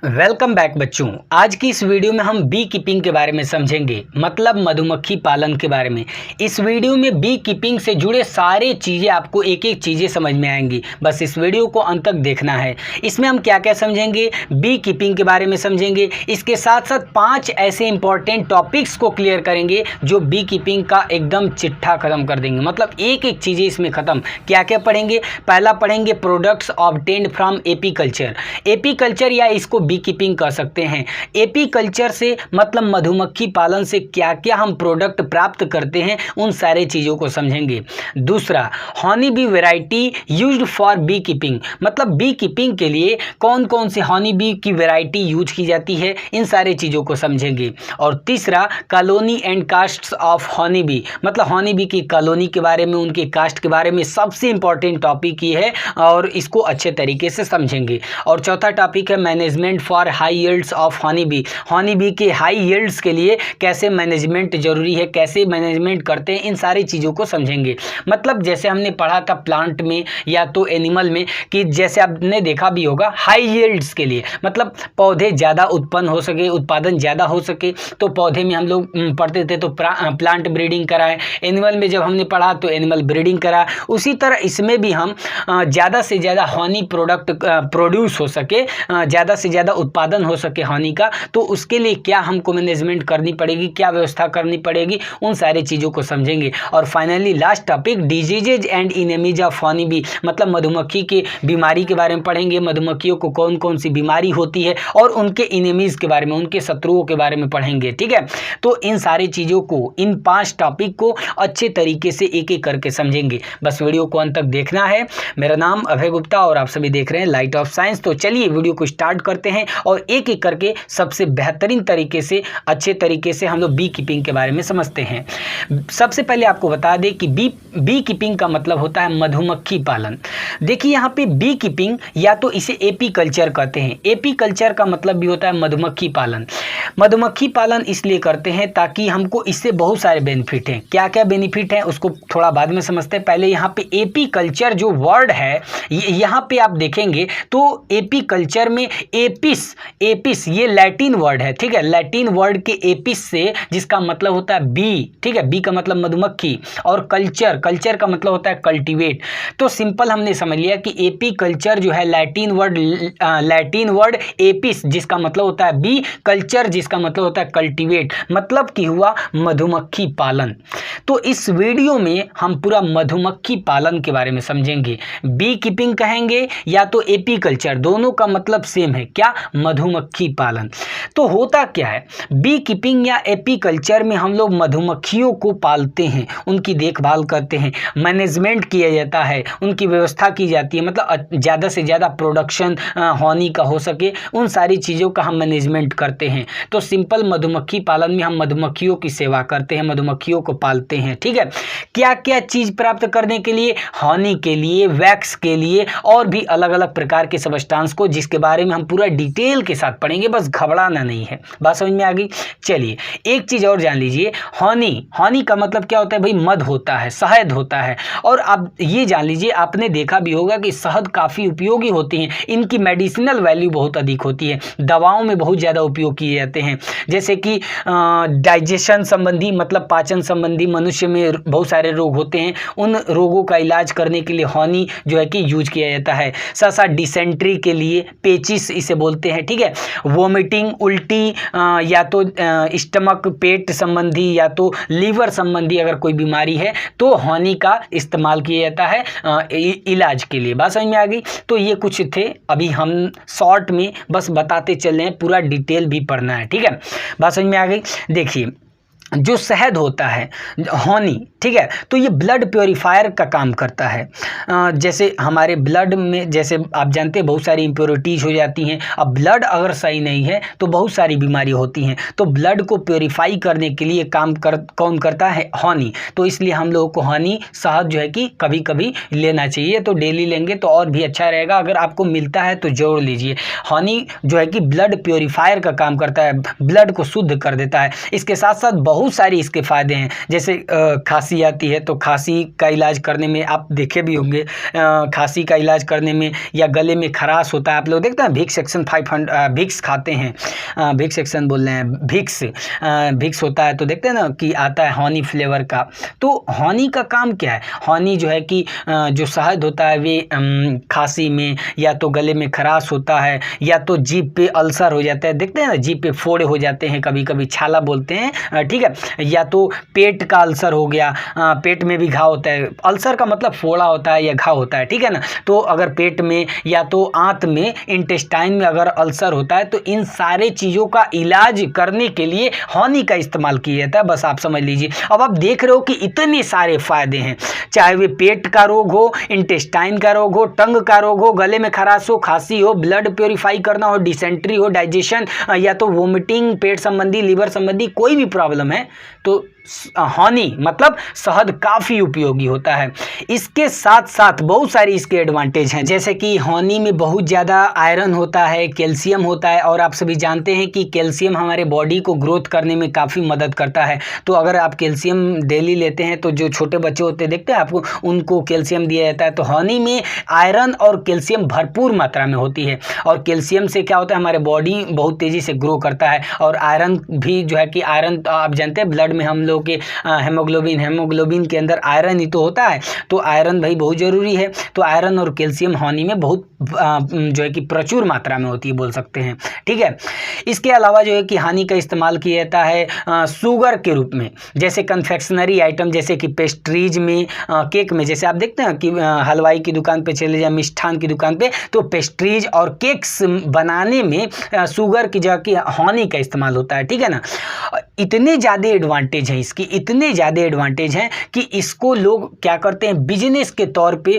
Welcome back बच्चों। आज की इस वीडियो में हम बी कीपिंग के बारे में समझेंगे, मतलब मधुमक्खी पालन के बारे में। इस वीडियो में बी कीपिंग से जुड़े सारे चीज़ें आपको एक एक चीज़ें समझ में आएंगी। बस इस वीडियो को अंत तक देखना है। इसमें हम क्या क्या समझेंगे, बी कीपिंग के बारे में समझेंगे। इसके साथ साथ 5 ऐसे इंपॉर्टेंट टॉपिक्स को क्लियर करेंगे जो बी कीपिंग का एकदम चिट्ठा ख़त्म कर देंगे। मतलब एक एक चीज़ें इसमें ख़त्म। क्या क्या पढ़ेंगे? पहला पढ़ेंगे products obtained from apiculture. Apiculture या इसको बी कीपिंग कर सकते हैं। एपीकल्चर से मतलब मधुमक्खी पालन से क्या क्या हम प्रोडक्ट प्राप्त करते हैं, उन सारे चीज़ों को समझेंगे। दूसरा, honey bee variety used for bee keeping, मतलब बी कीपिंग के लिए कौन कौन से हनी बी की वैरायटी यूज की जाती है, इन सारे चीज़ों को समझेंगे। और तीसरा, colony and castes of honey B, मतलब हनी बी की कॉलोनी के बारे में, उनके कास्ट के बारे में सबसे इंपॉर्टेंट टॉपिक ये है और इसको अच्छे तरीके से समझेंगे। और चौथा टॉपिक है management for high yields of honey B. Honey bee के हाई यील्ड्स के लिए कैसे मैनेजमेंट जरूरी है, कैसे मैनेजमेंट करते हैं, इन सारी चीज़ों को समझेंगे। मतलब जैसे हमने पढ़ा था प्लांट में या तो एनिमल में कि जैसे आपने देखा भी होगा, हाई यील्ड्स के लिए मतलब पौधे ज़्यादा उत्पन्न हो सके, उत्पादन ज़्यादा हो सके, तो पौधे में हम लोग पढ़ते थे तो प्लांट ब्रीडिंग कराएं। एनिमल में जब हमने पढ़ा तो एनिमल ब्रीडिंग करा। उसी तरह इसमें भी हम ज़्यादा से ज़्यादा हनी प्रोडक्ट प्रोड्यूस हो सके, ज़्यादा से ज़्यादा उत्पादन हो सके हनी का, तो उसके लिए क्या हमको मैनेजमेंट करनी पड़ेगी, क्या व्यवस्था करनी पड़ेगी, उन सारी चीज़ों को समझेंगे। और finally last topic diseases and enemies of honey B, मतलब मधुमक्खी के बीमारी के बारे में पढ़ेंगे। मधुमक्खियों को कौन कौन सी बीमारी होती है और उनके इनेमीज के बारे में, उनके शत्रुओं के बारे में पढ़ेंगे। ठीक है, तो इन सारी चीज़ों को, इन 5 टॉपिक को अच्छे तरीके से एक एक करके समझेंगे। बस वीडियो को अंत तक देखना है। मेरा नाम अभय गुप्ता और आप सभी देख रहे हैं लाइट ऑफ साइंस। तो चलिए वीडियो को स्टार्ट करते हैं और एक एक करके सबसे बेहतरीन तरीके से, अच्छे तरीके से हम लोग बी कीपिंग के बारे में समझते हैं। सबसे पहले आपको बता दें कि बी कीपिंग का मतलब होता है मधुमक्खी पालन। देखिए यहाँ पे बी कीपिंग या तो इसे एपी कल्चर कहते हैं। एपी कल्चर का मतलब भी होता है मधुमक्खी पालन। मधुमक्खी पालन इसलिए करते हैं ताकि हमको इससे बहुत सारे बेनिफिट हैं। क्या क्या बेनिफिट हैं उसको थोड़ा बाद में समझते हैं। पहले यहाँ पे एपी कल्चर जो वर्ड है, यहाँ पे आप देखेंगे तो एपी कल्चर में एपिस ये लैटिन वर्ड है। ठीक है, लैटिन वर्ड के एपिस से, जिसका मतलब होता है बी। ठीक है, बी का मतलब मधुमक्खी और कल्चर का मतलब होता है कल्टीवेट। तो सिंपल हमने समझ लिया कि एपी कल्चर जो है लैटिन वर्ड एपिस जिसका मतलब होता है बी, कल्चर जिसका मतलब होता है कल्टीवेट, मतलब कि हुआ मधुमक्खी पालन। तो इस वीडियो में हम पूरा मधुमक्खी पालन के बारे में समझेंगे। बी कीपिंग कहेंगे या तो एपी कल्चर, दोनों का मतलब सेम है, क्या? मधुमक्खी पालन। तो होता क्या है, बी कीपिंग या एपी कल्चर में हम लोग मधुमक्खियों को पालते हैं, उनकी देखभाल करते हैं, मैनेजमेंट किया जाता है, उनकी व्यवस्था की जाती है, मतलब ज़्यादा से ज़्यादा प्रोडक्शन हनी का हो सके, उन सारी चीज़ों का हम मैनेजमेंट करते हैं। तो सिंपल मधुमक्खी पालन में हम मधुमक्खियों की सेवा करते हैं, मधुमक्खियों को पालते हैं। ठीक है, क्या क्या चीज़ प्राप्त करने के लिए? हनी के लिए, वैक्स के लिए और भी अलग अलग प्रकार के सब्सटेंस को, जिसके बारे में हम पूरा डिटेल के साथ पढ़ेंगे। बस घबराना नहीं है। बात समझ में आ गई? चलिए एक चीज़ और जान लीजिए, हनी का मतलब क्या होता है भाई? मध होता है, शहद होता है। और आप ये जान लीजिए, आपने देखा भी होगा कि शहद काफ़ी उपयोगी होती हैं, इनकी मेडिसिनल वैल्यू बहुत अधिक होती है, दवाओं में बहुत ज़्यादा उपयोग किए जाते हैं। जैसे कि डाइजेशन संबंधी, मतलब पाचन संबंधी, मनुष्य में बहुत सारे रोग होते हैं, उन रोगों का इलाज करने के लिए हनी जो है कि यूज किया जाता है। साथ साथ डिसेंट्री के लिए पेचिस इसे बोलते हैं। ठीक है, वोमिटिंग, उल्टी या तो स्टमक, पेट संबंधी या तो लीवर संबंधी अगर कोई बीमारी है तो हनी का इस्तेमाल किया जाता है इलाज के लिए। बात समझ में आ गई? तो ये कुछ थे, अभी हम शॉर्ट में बस बताते चले हैं, पूरा डिटेल भी पढ़ना है। ठीक है, बात समझ में आ गई? देखिए जो शहद होता है हनी, ठीक है, तो ये ब्लड प्योरीफायर का काम करता है। जैसे हमारे ब्लड में, जैसे आप जानते हैं, बहुत सारी इम्प्योरिटीज़ हो जाती हैं। अब ब्लड अगर सही नहीं है तो बहुत सारी बीमारी होती हैं। तो ब्लड को प्योरीफाई करने के लिए कौन करता है? हनी। तो इसलिए हम लोगों को हनी, शहद जो है कि कभी कभी लेना चाहिए। तो डेली लेंगे तो और भी अच्छा रहेगा। अगर आपको मिलता है तो जरूर लीजिए। हनी जो है कि ब्लड प्योरीफायर का काम करता है, ब्लड को शुद्ध कर देता है। इसके साथ साथ बहुत सारी इसके फ़ायदे हैं, जैसे खांसी खांसी आती है तो खांसी का इलाज करने में आप देखे भी होंगे, खांसी का इलाज करने में, या गले में खराश होता है, आप लोग देखते हैं विक्स एक्शन 500 विक्स खाते हैं, विक्स एक्शन बोल रहे हैं, विक्स होता है तो देखते हैं ना कि आता है हनी फ्लेवर का। तो हनी का काम क्या है, हनी जो है कि जो शहद होता है वे खांसी में, या तो गले में खराश होता है, या तो जीभ पे अल्सर हो जाता है, देखते हैं ना जीभ पे फोड़े हो जाते हैं, कभी कभी छाला बोलते हैं, ठीक है, या तो पेट का अल्सर हो गया, पेट में भी घाव होता है, अल्सर का मतलब फोड़ा होता है या घाव होता है, ठीक है ना। तो अगर पेट में या तो आंत में, इंटेस्टाइन में अगर अल्सर होता है तो इन सारे चीज़ों का इलाज करने के लिए हनी का इस्तेमाल किया जाता है, बस आप समझ लीजिए। अब आप देख रहे हो कि इतने सारे फायदे हैं, चाहे वे पेट का रोग हो, इंटेस्टाइन का रोग हो, टंग का रोग हो, गले में खराश हो, खांसी हो, ब्लड प्योरीफाई करना हो, डिसेंट्री हो, डाइजेशन या तो वोमिटिंग, पेट संबंधी, लीवर संबंधी कोई भी प्रॉब्लम है तो हनी मतलब शहद काफ़ी उपयोगी होता है। इसके साथ साथ बहुत सारी इसके एडवांटेज हैं, जैसे कि हनी में बहुत ज़्यादा आयरन होता है, कैल्शियम होता है, और आप सभी जानते हैं कि कैल्शियम हमारे बॉडी को ग्रोथ करने में काफ़ी मदद करता है। तो अगर आप कैल्शियम डेली लेते हैं तो जो छोटे बच्चे होते हैं देखते हैं आपको, उनको कैल्शियम दिया जाता है। तो हनी में आयरन और कैल्शियम भरपूर मात्रा में होती है, और कैल्शियम से क्या होता है हमारे बॉडी बहुत तेज़ी से ग्रो करता है, और आयरन भी जो है कि आयरन तो आप जानते हैं ब्लड में हम लोग के हेमोग्लोबिन के अंदर आयरन ही तो होता है, तो आयरन भाई बहुत ज़रूरी है। तो आयरन और कैल्शियम हनी में बहुत जो है कि प्रचुर मात्रा में होती है बोल सकते हैं, ठीक है। इसके अलावा जो है कि हनी का इस्तेमाल किया जाता है शुगर के रूप में, जैसे कन्फेक्शनरी आइटम, जैसे कि पेस्ट्रीज में, केक में, जैसे आप देखते हैं कि हलवाई की दुकान पे चले जाए, मिष्ठान की दुकान पे, तो पेस्ट्रीज और केक्स बनाने में शुगर की जगह की हनी का इस्तेमाल होता है, ठीक है ना। इतने ज़्यादा एडवांटेज हैं इसकी, इतने ज़्यादा एडवांटेज हैं कि इसको लोग क्या करते हैं बिजनेस के तौर पे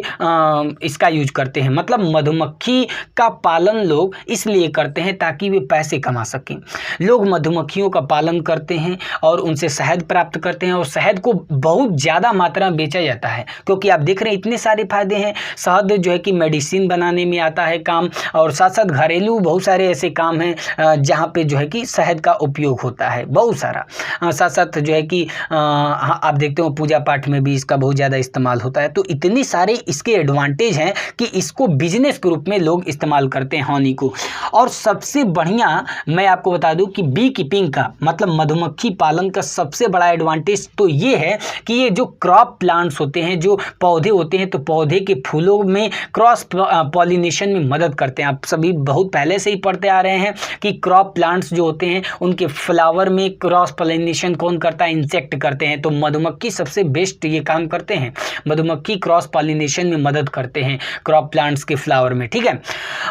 इसका यूज करते हैं। मतलब मधुमक्खी का पालन लोग इसलिए करते हैं ताकि वे पैसे कमा सकें। लोग मधुमक्खियों का पालन करते हैं और उनसे शहद प्राप्त करते हैं, और शहद को बहुत ज़्यादा मात्रा में बेचा जाता है, क्योंकि आप देख रहे हैं इतने सारे फायदे हैं। शहद जो है कि मेडिसिन बनाने में आता है काम, और साथ साथ घरेलू बहुत सारे ऐसे काम हैं जहाँ पे जो है कि शहद का उपयोग होता है बहुत सारा। साथ साथ जो है कि आप देखते हो पूजा पाठ में भी इसका बहुत ज़्यादा इस्तेमाल होता है। तो इतने सारे इसके एडवांटेज हैं कि इसको बिजनेस के रूप में लोग इस्तेमाल करते हैं हनी को। और सबसे बढ़िया मैं आपको बता दूं कि बी कीपिंग का मतलब मधुमक्खी पालन का सबसे बड़ा एडवांटेज तो ये है कि ये जो क्रॉप प्लांट्स होते हैं, जो पौधे होते हैं, तो पौधे के फूलों में क्रॉस पॉलिनेशन में मदद करते हैं। आप सभी बहुत पहले से ही पढ़ते आ रहे हैं कि क्रॉप प्लांट्स जो होते हैं उनके फ्लावर में क्रॉस पॉलिनेशन कौन करता है, इंसेक्ट करते हैं। तो मधुमक्खी सबसे बेस्ट ये काम करते हैं, मधुमक्खी क्रॉस पॉलिनेशन में मदद करते हैं क्रॉप प्लांट्स के फ्लावर में, ठीक है।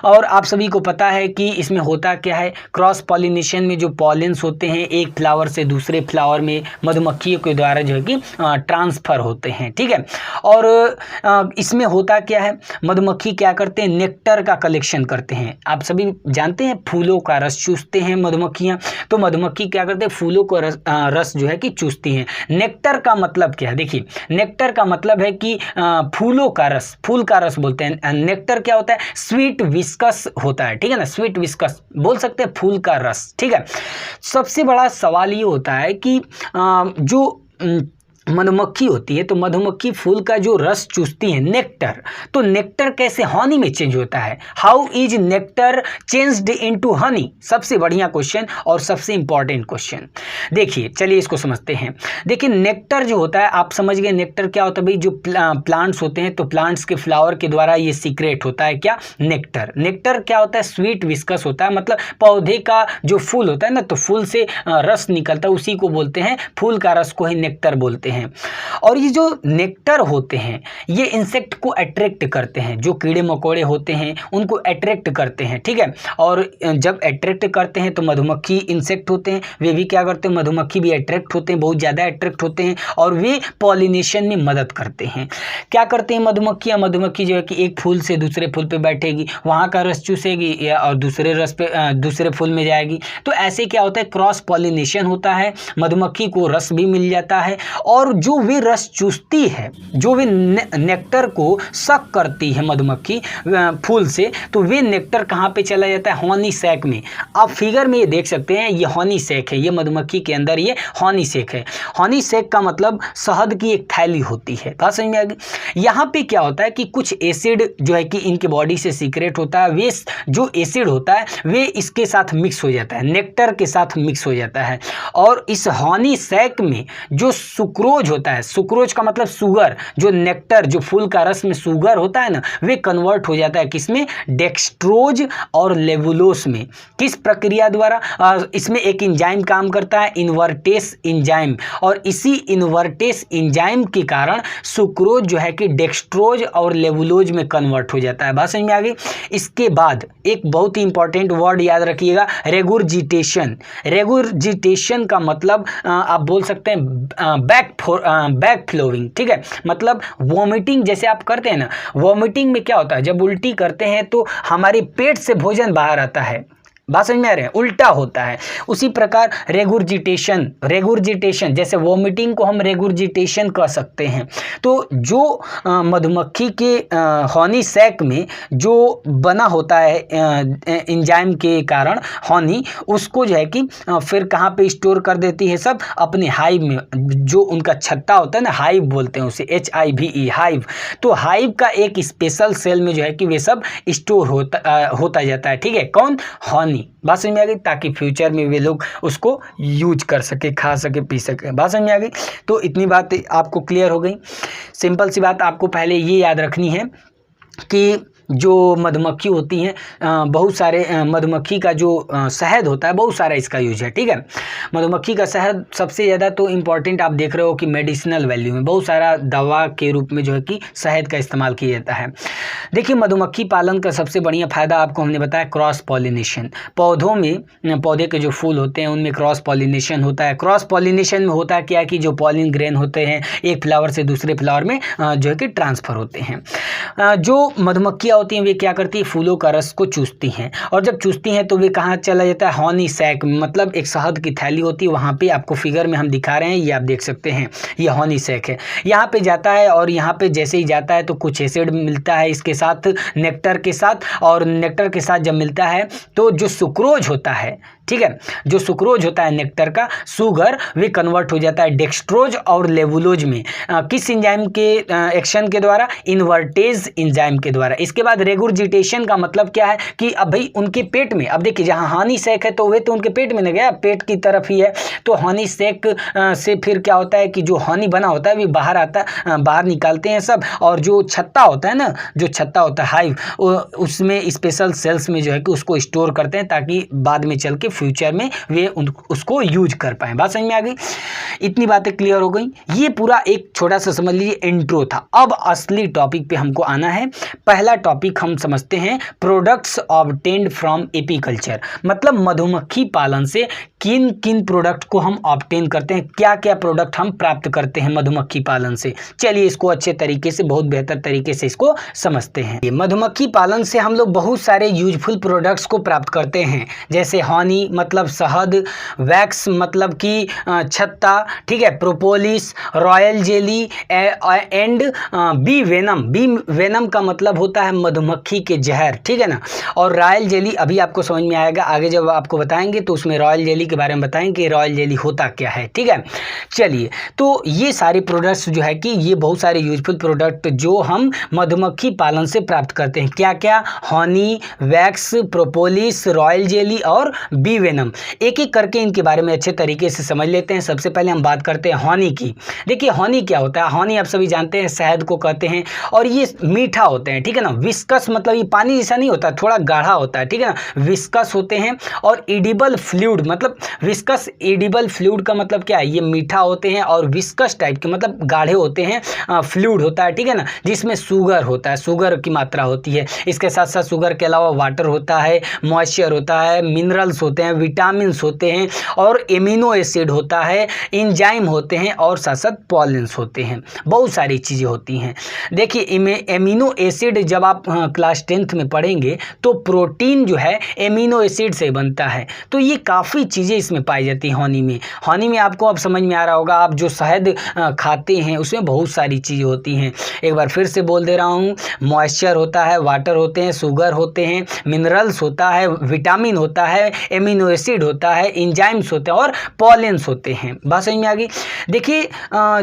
और आप सभी को पता है कि इसमें होता क्या है, क्रॉस पॉलिनेशन में जो पॉलेंस होते हैं एक फ्लावर से दूसरे फ्लावर में मधुमक्खियों के द्वारा जो है कि ट्रांसफर होते हैं, ठीक है। और इसमें होता क्या है, मधुमक्खी क्या करते हैं, नेक्टर का कलेक्शन करते हैं। आप सभी जानते हैं फूलों का रस चूसते हैं मधुमक्खियाँ, तो मधुमक्खी क्या करते हैं, फूलों को रस जो है कि चूसती हैं। नेक्टर का मतलब क्या है, देखिए नेक्टर का मतलब है कि फूलों का रस, फूल का रस बोलते हैं। नेक्टर क्या होता है, स्वीट विस्कस होता है, ठीक है ना, स्वीट विस्कस बोल सकते हैं फूल का रस, ठीक है। सबसे बड़ा सवाल ये होता है कि जो मधुमक्खी होती है, तो मधुमक्खी फूल का जो रस चूसती है नेक्टर, तो नेक्टर कैसे हनी में चेंज होता है, how is nectar changed into Honey, सबसे बढ़िया क्वेश्चन और सबसे इंपॉर्टेंट क्वेश्चन। देखिए चलिए इसको समझते हैं। देखिए नेक्टर जो होता है, आप समझ गए नेक्टर क्या होता है भाई, जो प्लांट्स होते हैं तो प्लांट्स के फ्लावर के द्वारा ये सीक्रेट होता है क्या, नेक्टर। नेक्टर क्या होता है, स्वीट विस्कस होता है, मतलब पौधे का जो फूल होता है ना, तो फूल से रस निकलता है, उसी को बोलते हैं, फूल का रस को ही नेक्टर बोलते हैं। और ये जो नेक्टर होते हैं ये इंसेक्ट को अट्रैक्ट करते हैं, जो कीड़े मकोड़े होते हैं उनको अट्रैक्ट करते हैं, ठीक है। और जब अट्रैक्ट करते हैं तो मधुमक्खी इंसेक्ट होते हैं, वे भी क्या करते हैं, मधुमक्खी भी अट्रैक्ट होते हैं, बहुत ज़्यादा अट्रैक्ट होते हैं, और वे पॉलिनेशन में मदद करते हैं। क्या करते हैं मधुमक्खियाँ, मधुमक्खी जो है कि एक फूल से दूसरे फूल पे बैठेगी, वहाँ का रस चूसेगी या और दूसरे रस पे दूसरे फूल में जाएगी। तो ऐसे क्या होता है, क्रॉस पॉलिनेशन होता है, मधुमक्खी को रस भी मिल जाता है और और जो वे रस चूसती है, जो वे नेक्टर को सक करती है मधुमक्खी फूल से, तो वे नेक्टर कहाँ पे चला जाता है? हॉनी सैक में। आप फिगर में ये देख सकते हैं, ये हॉनी सैक है, ये मधुमक्खी के अंदर ये हॉनी सैक है। हॉनी सैक का मतलब शहद की एक थैली होती है। बात समझ में आ गई? यहाँ पे क्या होता है कि कुछ एसिड जो है कि इनके बॉडी से सीक्रेट होता है, वे जो एसिड होता है वे इसके साथ मिक्स हो जाता है, नेक्टर के साथ मिक्स हो जाता है। और इस हॉनी सैक में जो सुक्रोज होता है, सुक्रोज का मतलब शुगर, जो नेक्टर, जो फूल का रस में शुगर होता है ना, वे कन्वर्ट हो जाता है किसमें? डेक्सट्रोज और लेवुलोस में। किस प्रक्रिया द्वारा? इसमें एक एंजाइम काम करता है, इन्वर्टेस एंजाइम, और इसी इन्वर्टेस एंजाइम के कारण सुक्रोज जो है कि डेक्सट्रोज और लेवुलोज में कन्वर्ट हो जाता है। बात समझ में आ गई? इसके बाद एक बहुत ही इंपॉर्टेंट वर्ड याद रखिएगा, रेगुरजिटेशन। रेगुरजिटेशन का मतलब आप बोल सकते हैं बैक फ्लोइंग, ठीक है, मतलब वॉमिटिंग जैसे आप करते हैं ना, वॉमिटिंग में क्या होता है, जब उल्टी करते हैं तो हमारे पेट से भोजन बाहर आता है। बात समझ में आ रहे हैं? उल्टा होता है। उसी प्रकार रेगुरजिटेशन जैसे वॉमिटिंग को हम रेगुरजिटेशन कह सकते हैं। तो जो मधुमक्खी के हॉनी सैक में जो बना होता है एंजाइम के कारण हॉनी, उसको जो है कि फिर कहाँ पे स्टोर कर देती है? सब अपने हाइव में, जो उनका छत्ता होता है ना, हाइव बोलते हैं उसे, HIVE, हाइव। तो हाइव का एक स्पेशल सेल में जो है कि वे सब स्टोर होता जाता है, ठीक है। कौन? हॉनी। बात समझ में आ गई? ताकि फ्यूचर में वे लोग उसको यूज कर सके, खा सके, पी सके। बात समझ में आ गई? तो इतनी बात आपको क्लियर हो गई। सिंपल सी बात आपको पहले ये याद रखनी है कि जो मधुमक्खी होती हैं, बहुत सारे मधुमक्खी का जो शहद होता है, बहुत सारा इसका यूज है, ठीक है। मधुमक्खी का शहद सबसे ज़्यादा तो इम्पॉर्टेंट आप देख रहे हो कि मेडिसिनल वैल्यू में, बहुत सारा दवा के रूप में जो है कि शहद का इस्तेमाल किया जाता है। देखिए, मधुमक्खी पालन का सबसे बढ़िया फ़ायदा आपको हमने बताया क्रॉस पॉलिनेशन। पौधों में, पौधे के जो फूल होते हैं उनमें क्रॉस पॉलिनेशन होता है। क्रॉस पॉलिनेशन में होता है क्या कि जो पॉलिन ग्रेन होते हैं एक फ्लावर से दूसरे फ्लावर में जो है कि ट्रांसफ़र होते हैं। जो मधुमक्खियाँ होती हैं वे क्या करती है? फूलों का रस को चूसती हैं, और जब चूसती हैं तो वे कहाँ चला जाता है? हॉनी सैक, मतलब एक शहद की थैली होती है, वहाँ पे आपको फिगर में हम दिखा रहे हैं, ये आप देख सकते हैं, ये हॉनी सैक है। यहाँ पे जाता है और यहाँ पे जैसे ही जाता है तो कुछ एसिड मिलता है इसके साथ, नेक्टर के साथ, और नेक्टर के साथ जब मिलता है तो जो सुक्रोज होता है, ठीक है, जो सुक्रोज होता है नेक्टर का शुगर, वे कन्वर्ट हो जाता है डेक्सट्रोज और लेवुलोज में। किस एंजाइम के एक्शन के द्वारा? इन्वर्टेज एंजाइम के द्वारा। इसके बाद रेगुरजिटेशन का मतलब क्या है कि अब भाई उनके पेट में, अब देखिए जहाँ हॉनी सैक है तो वे तो उनके पेट में नहीं गया, पेट की तरफ ही है, तो हॉनी सैक से फिर क्या होता है कि जो हॉनी बना होता है वे बाहर आता, बाहर निकालते हैं सब, और जो छत्ता होता है ना, जो छत्ता होता है हाइव, उसमें स्पेशल सेल्स में जो है कि उसको स्टोर करते हैं ताकि बाद में चल के फ्यूचर में वे उसको यूज कर पाएँ। बात समझ में आ गई? इतनी बातें क्लियर हो गई। ये पूरा एक छोटा सा समझ लीजिए इंट्रो था। अब असली टॉपिक पे हमको आना है। पहला टॉपिक हम समझते हैं प्रोडक्ट्स ऑब्टेन्ड फ्रॉम एपीकल्चर, मतलब मधुमक्खी पालन से किन किन प्रोडक्ट को हम ऑब्टेन करते हैं, क्या क्या प्रोडक्ट हम प्राप्त करते हैं मधुमक्खी पालन से। चलिए इसको अच्छे तरीके से, बहुत बेहतर तरीके से इसको समझते हैं। मधुमक्खी पालन से हम लोग बहुत सारे यूजफुल प्रोडक्ट्स को प्राप्त करते हैं, जैसे हॉनी मतलब शहद, वैक्स मतलब कि छत्ता, ठीक है, propolis, royal jelly and bee venom. Bee venom का मतलब होता है मधुमक्खी के जहर, ठीक है ना। और रॉयल जेली अभी आपको समझ में आएगा, आगे जब आपको बताएंगे तो उसमें रॉयल जेली के बारे में बताएंगे कि रॉयल जेली होता क्या है, ठीक है। चलिए, तो ये सारे प्रोडक्ट्स जो है कि ये बहुत सारे यूजफुल प्रोडक्ट जो हम मधुमक्खी पालन से प्राप्त करते हैं। क्या क्या? Horny, wax, propolis, royal jelly और बी वेनम। एक एक करके इनके बारे में अच्छे तरीके से समझ लेते हैं। सबसे पहले हम बात करते हैं हॉनी की। देखिए हॉनी क्या होता है? हॉनी आप सभी जानते हैं शहद को कहते हैं, और ये मीठा होते हैं, ठीक है ना। विस्कस मतलब ये पानी जैसा नहीं होता, थोड़ा गाढ़ा होता है, ठीक है ना। विस्कस होते हैं। और एडिबल फ्लूइड, मतलब विस्कस एडिबल फ्लूइड का मतलब क्या है? ये मीठा होते हैं और विस्कस टाइप के मतलब गाढ़े होते हैं, फ्लूइड होता है, ठीक है ना, जिसमें शुगर होता है, शुगर की मात्रा होती है। इसके साथ साथ शुगर के अलावा वाटर होता है, मॉइस्चर होता है, मिनरल्स होते हैं, विटामिन्स होते हैं, और एमिनो एसिड होता है, एंजाइम होते हैं, और साथ साथ पॉलेंस होते हैं। बहुत सारी चीज़ें होती हैं। देखिए एमिनो एसिड जब आप क्लास 10th में पढ़ेंगे तो प्रोटीन जो है एमिनो एसिड से बनता है। तो ये काफ़ी चीज़ें चीज़ें इसमें पाई जाती हैं हनी में। हनी में आपको अब समझ में आ रहा होगा, आप जो शहद खाते हैं उसमें बहुत सारी चीज़ें होती हैं। एक बार फिर से बोल दे रहा हूँ, मॉइस्चर होता है, वाटर होते हैं, शुगर होते हैं, मिनरल्स होता है, विटामिन होता है, एमिनो एसिड होता है, एंजाइम्स होते हैं और पॉलेंस होते हैं। बात समझ में आ गई। देखिए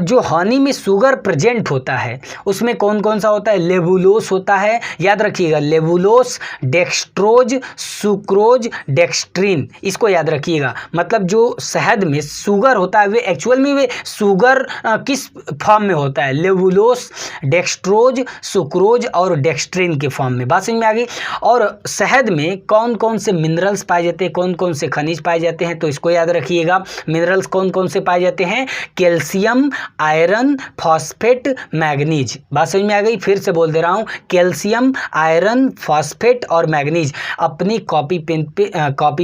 जो हनी में शुगर प्रेजेंट होता है उसमें कौन कौन सा होता है? लेबुलोस होता है, याद रखिएगा, लेबुलोस, डेक्सट्रोज, सुक्रोज, डेक्सट्रिन, इसको याद रखिएगा। मतलब जो शहद में शुगर होता है वे एक्चुअल में वे शुगर किस फॉर्म में होता है? लेबुलोस, डेक्सट्रोज, सुक्रोज और डेक्सट्रिन के फॉर्म में। बात समझ में आ गई। और शहद में कौन कौन से मिनरल्स पाए जाते हैं, कौन कौन से खनिज पाए जाते हैं, तो इसको याद रखिएगा। मिनरल्स कौन कौन से पाए जाते हैं? Calcium, iron, phosphate, manganese. बात समझ में आ गई। फिर से बोल दे रहा हूँ, कैल्शियम, आयरन, फॉस्फेट और मैग्नीज। अपनी कॉपी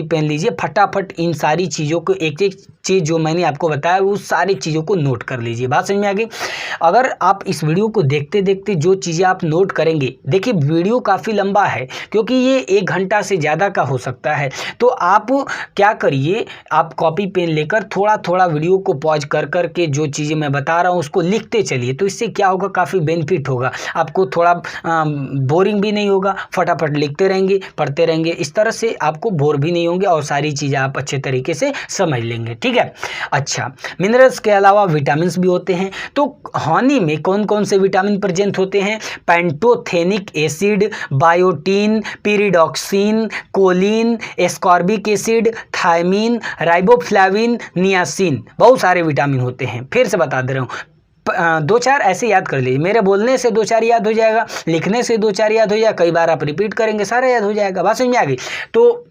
पेन लीजिए, फटाफट इन सारी चीज़ों को, एक एक चीज़ जो मैंने आपको बताया उस सारी चीज़ों को नोट कर लीजिए। बात समझ में आ गई। अगर आप इस वीडियो को देखते देखते जो चीज़ें आप नोट करेंगे, देखिए वीडियो काफ़ी लंबा है क्योंकि ये 1 घंटा से ज़्यादा का हो सकता है, तो आप क्या करिए, आप कॉपी पेन लेकर थोड़ा थोड़ा वीडियो को पॉज कर कर के जो चीज़ें मैं बता रहा हूँ उसको लिखते चलिए। तो इससे क्या होगा, काफ़ी बेनिफिट होगा, आपको थोड़ा बोरिंग भी नहीं होगा, फटाफट लिखते रहेंगे, पढ़ते रहेंगे, इस तरह से आपको बोर भी नहीं होंगे और सारी चीज़ें आप अच्छे तरीके से समझ लेंगे। ठीक है। अच्छा, मिनरल्स के अलावा विटामिन भी होते हैं। तो हनी में कौन कौन से विटामिन प्रेजेंट होते हैं? Pantothenic acid, biotin, pyridoxine, choline, ascorbic acid, thiamine, riboflavin, niacin, बहुत सारे विटामिन होते हैं। फिर से बता दे रहा हूँ, 2-4 ऐसे याद कर लीजिए। मेरे बोलने से 2-4 याद हो जाएगा, लिखने से 2-4 याद हो जाएगा, कई बार आप रिपीट करेंगे सारा याद हो जाएगा। बात समझ में आ गई। तो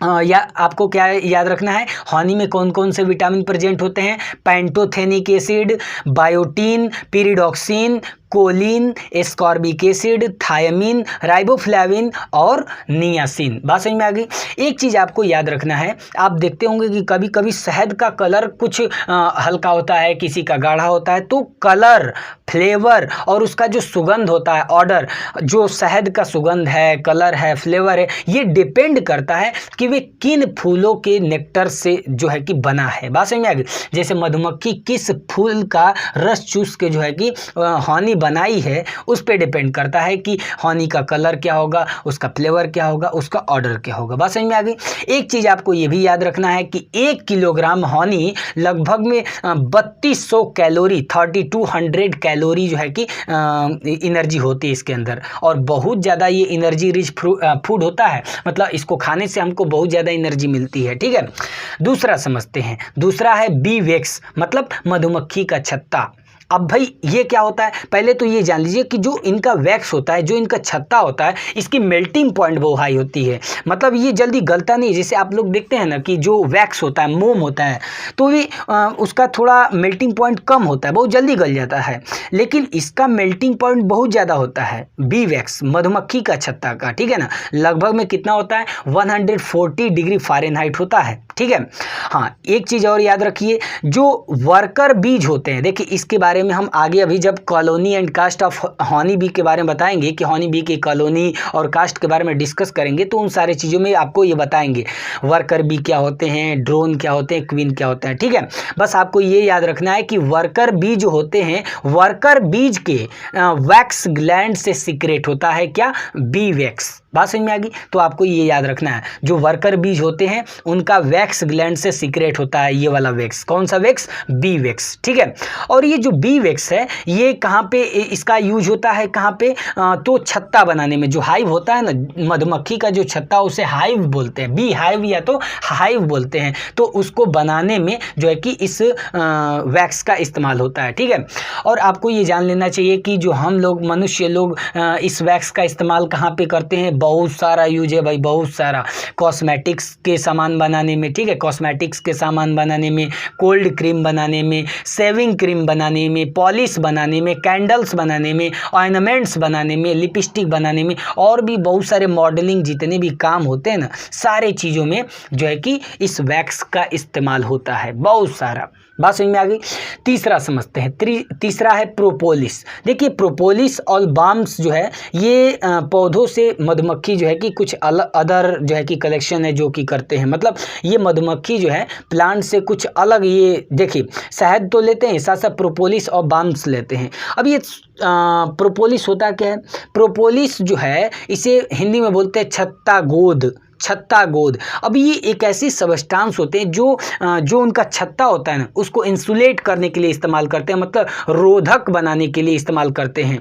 या आपको क्या याद रखना है, हनी में कौन कौन से विटामिन प्रेजेंट होते हैं? Pantothenic acid, biotin, pyridoxine, choline, ascorbic acid, thiamine, riboflavin और नियासिन। बात समझ में आ गई। एक चीज़ आपको याद रखना है, आप देखते होंगे कि कभी कभी शहद का कलर कुछ हल्का होता है, किसी का गाढ़ा होता है, तो कलर, फ्लेवर और उसका जो सुगंध होता है, ऑर्डर, जो शहद का सुगंध है, कलर है, फ्लेवर है, ये डिपेंड करता है कि वे किन फूलों के नेक्टर से जो है कि बना है। बात समझ में आ गई। जैसे मधुमक्खी किस फूल का रस चूस के जो है कि हनी बनाई है, उस पे डिपेंड करता है कि हनी का कलर क्या होगा, उसका फ्लेवर क्या होगा, उसका ऑर्डर क्या होगा। बात समझ में आ गई। एक चीज़ आपको ये भी याद रखना है कि 1 किलोग्राम हनी लगभग में 3200 कैलोरी, 3200 कैलोरी जो है कि एनर्जी होती है इसके अंदर, और बहुत ज़्यादा ये एनर्जी रिच फूड होता है। मतलब इसको खाने से हमको बहुत ज़्यादा एनर्जी मिलती है। ठीक है। दूसरा समझते हैं। दूसरा है बी वैक्स, मतलब मधुमक्खी का छत्ता। अब भाई ये क्या होता है, पहले तो ये जान लीजिए कि जो इनका वैक्स होता है, जो इनका छत्ता होता है, इसकी मेल्टिंग पॉइंट बहुत हाई होती है। मतलब ये जल्दी गलता नहीं। जैसे आप लोग देखते हैं ना कि जो वैक्स होता है, मोम होता है, तो ये उसका थोड़ा मेल्टिंग पॉइंट कम होता है, बहुत जल्दी गल जाता है। लेकिन इसका मेल्टिंग पॉइंट बहुत ज़्यादा होता है, बी वैक्स, मधुमक्खी का छत्ता का। ठीक है ना। लगभग में कितना होता है? 140 डिग्री फ़ारेनहाइट होता है। ठीक है। हाँ, एक चीज़ और याद रखिए, जो वर्कर बीज होते हैं, देखिए इसके बारे में हम आगे अभी जब colony and caste of honey bee के बारे में बताएंगे कि हनी बी की कॉलोनी और कास्ट के बारे में डिस्कस करेंगे, तो उन सारी चीज़ों में आपको ये बताएंगे वर्कर बी क्या होते हैं, ड्रोन क्या होते हैं, क्वीन क्या होते हैं। ठीक है। बस आपको ये याद रखना है कि वर्कर बीज जो होते हैं, वर्कर बीज के वैक्स ग्लैंड से सीक्रेट होता है क्या? B wax. बात समझ में आ गई। तो आपको ये याद रखना है, जो वर्कर बीज होते हैं उनका वैक्स ग्लैंड से सीक्रेट होता है ये वाला वैक्स। कौन सा वैक्स? B wax. ठीक है। और ये जो बी वैक्स है, ये कहाँ पे इसका यूज होता है, कहाँ पे? तो छत्ता बनाने में। जो हाइव होता है ना, मधुमक्खी का जो छत्ता, उसे हाइव बोलते हैं, बी हाइव या तो हाइव बोलते हैं। तो उसको बनाने में जो है कि इस वैक्स का इस्तेमाल होता है। ठीक है। और आपको ये जान लेना चाहिए कि जो हम लोग मनुष्य लोग इस वैक्स का इस्तेमाल कहाँ पे करते हैं? बहुत सारा यूज है भाई, बहुत सारा। कॉस्मेटिक्स के सामान बनाने में, ठीक है, कॉस्मेटिक्स के सामान बनाने में, कोल्ड क्रीम बनाने में, सेविंग क्रीम बनाने में, पॉलिश बनाने में, कैंडल्स बनाने में, ऑर्नामेंट्स बनाने में, लिपस्टिक बनाने में, और भी बहुत सारे मॉडलिंग जितने भी काम होते हैं ना, सारे चीज़ों में जो है कि इस वैक्स का इस्तेमाल होता है, बहुत सारा। बात समझ में आ गई। तीसरा समझते हैं, तीसरा है प्रोपोलिस। देखिए प्रोपोलिस और बाम्स जो है ये पौधों से मधुमक्खी जो है कि कुछ अदर जो है कि कलेक्शन है जो कि करते हैं, मतलब ये मधुमक्खी जो है प्लांट से कुछ अलग, ये देखिए शहद तो लेते हैं, साथ साथ प्रोपोलिस और बाम्स लेते हैं। अब ये प्रोपोलिस होता क्या है? प्रोपोलिस जो है इसे हिंदी में बोलते हैं छत्ता गोद, छत्ता गोद। अब ये एक ऐसी सबस्टांस होते हैं जो उनका छत्ता होता है ना उसको इंसुलेट करने के लिए इस्तेमाल करते हैं, मतलब रोधक बनाने के लिए इस्तेमाल करते हैं।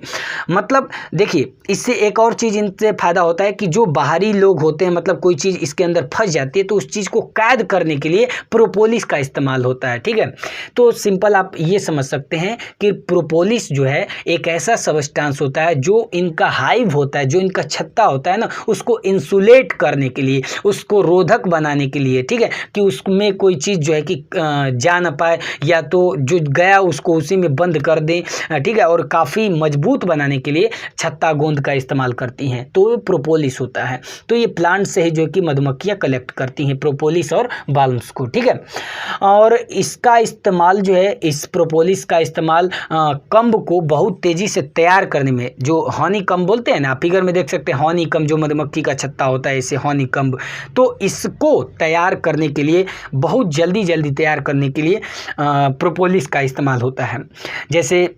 मतलब देखिए इससे एक और चीज़ इनसे फ़ायदा होता है कि जो बाहरी लोग होते हैं, मतलब कोई चीज़ इसके अंदर फंस जाती है तो उस चीज़ को कैद करने के लिए प्रोपोलिस का इस्तेमाल होता है। ठीक है, तो सिंपल आप ये समझ सकते हैं कि प्रोपोलिस जो है एक ऐसा सबस्टांस होता है जो इनका हाइव होता है, जो इनका छत्ता होता है ना उसको इंसुलेट करने के लिए, उसको रोधक बनाने के लिए, ठीक है, कि उसमें कोई चीज़ जो है कि जा ना पाए, या तो जो गया उसको उसी में बंद कर दें, ठीक है, और काफ़ी मजबूत बनाने के लिए छत्ता गोंद का इस्तेमाल करती हैं, तो प्रोपोलिस होता है। तो ये प्लांट से ही जो कि मधुमक्खियाँ कलेक्ट करती हैं प्रोपोलिस और बाल्म्स को, ठीक है। और इसका इस्तेमाल जो है, इस प्रोपोलिस का इस्तेमाल कम्ब को बहुत तेज़ी से तैयार करने में, जो हनी कम्ब बोलते हैं ना, फिगर में देख सकते हैं हनी कम्ब जो मधुमक्खी का छत्ता होता है, इसे हनी कम्ब, तो इसको तैयार करने के लिए, बहुत जल्दी तैयार करने के लिए प्रोपोलिस का इस्तेमाल होता है। जैसे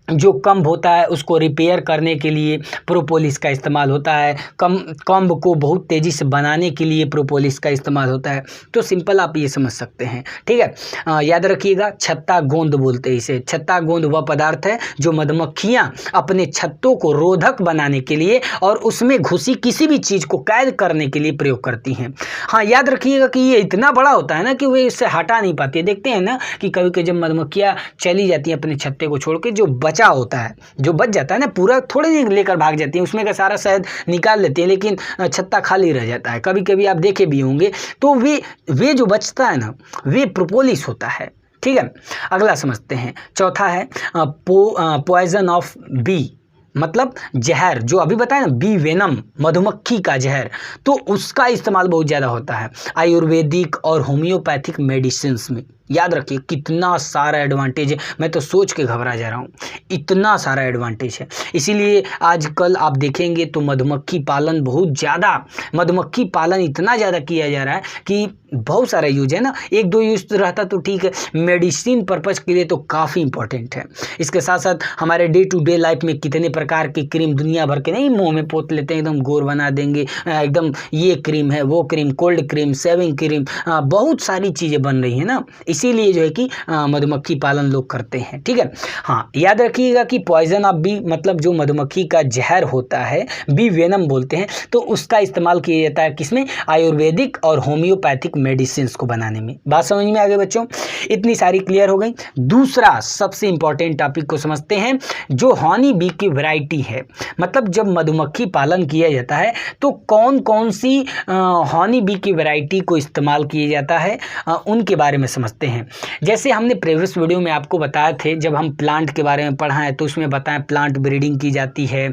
जो कम्ब होता है उसको रिपेयर करने के लिए प्रोपोलिस का इस्तेमाल होता है, कम्ब को बहुत तेज़ी से बनाने के लिए प्रोपोलिस का इस्तेमाल होता है। तो सिंपल आप ये समझ सकते हैं, ठीक है। याद रखिएगा छत्ता गोंद बोलते हैं इसे। छत्ता गोंद वह पदार्थ है जो मधुमक्खियाँ अपने छत्तों को रोधक बनाने के लिए और उसमें घुसी किसी भी चीज़ को कैद करने के लिए प्रयोग करती हैं। हाँ, याद रखिएगा कि ये इतना बड़ा होता है ना कि वे इससे हटा नहीं पाती है। देखते हैं ना कि कभी कभी जब मधुमक्खियाँ चली जाती हैं अपने छत्ते को छोड़ के, जो बचा होता है, जो बच जाता है ना, पूरा थोड़ी देर लेकर भाग जाती है, उसमें का सारा शहद निकाल लेती है, लेकिन छत्ता खाली रह जाता है। कभी कभी आप देखे भी होंगे, तो वे जो बचता है ना, वे प्रोपोलिस होता है, ठीक है। अगला समझते हैं, चौथा है पॉइजन ऑफ बी, मतलब जहर, जो अभी बताया ना बी वेनम, मधुमक्खी का जहर, तो उसका इस्तेमाल बहुत ज़्यादा होता है आयुर्वेदिक और होम्योपैथिक मेडिसिन में। याद रखिए कितना सारा एडवांटेज है, मैं तो सोच के घबरा जा रहा हूँ, इतना सारा एडवांटेज है। इसीलिए आजकल आप देखेंगे तो मधुमक्खी पालन बहुत ज़्यादा, मधुमक्खी पालन इतना ज़्यादा किया जा रहा है कि बहुत सारा यूज है ना, एक दो यूज रहता तो ठीक है, मेडिसिन पर्पज़ के लिए तो काफ़ी इंपॉर्टेंट है। इसके साथ साथ हमारे डे टू डे लाइफ में कितने प्रकार की क्रीम दुनिया भर के नहीं मुँह में पोत लेते हैं, एकदम गोर बना देंगे, एकदम ये क्रीम है, वो cream, cold cream, shaving cream, बहुत सारी चीज़ें बन रही हैं ना, इसीलिए जो है कि मधुमक्खी पालन लोग करते हैं, ठीक है। हाँ, याद रखिएगा कि पॉइजन ऑफ बी, मतलब जो मधुमक्खी का जहर होता है, बी वेनम बोलते हैं, तो उसका इस्तेमाल किया जाता है किसमें? आयुर्वेदिक और होम्योपैथिक मेडिसिन को बनाने में। बात समझ में आ गई बच्चों? इतनी सारी क्लियर हो गई। दूसरा सबसे इंपॉर्टेंट टॉपिक को समझते हैं, जो हनी बी की वैरायटी है, मतलब जब मधुमक्खी पालन किया जाता है तो कौन कौन सी हनी बी की वैरायटी को इस्तेमाल किया जाता है, उनके बारे में समझते हैं। जैसे हमने प्रीवियस वीडियो में आपको बताया थे, जब हम प्लांट के बारे में पढ़ा है तो उसमें बताया प्लांट ब्रीडिंग की जाती है,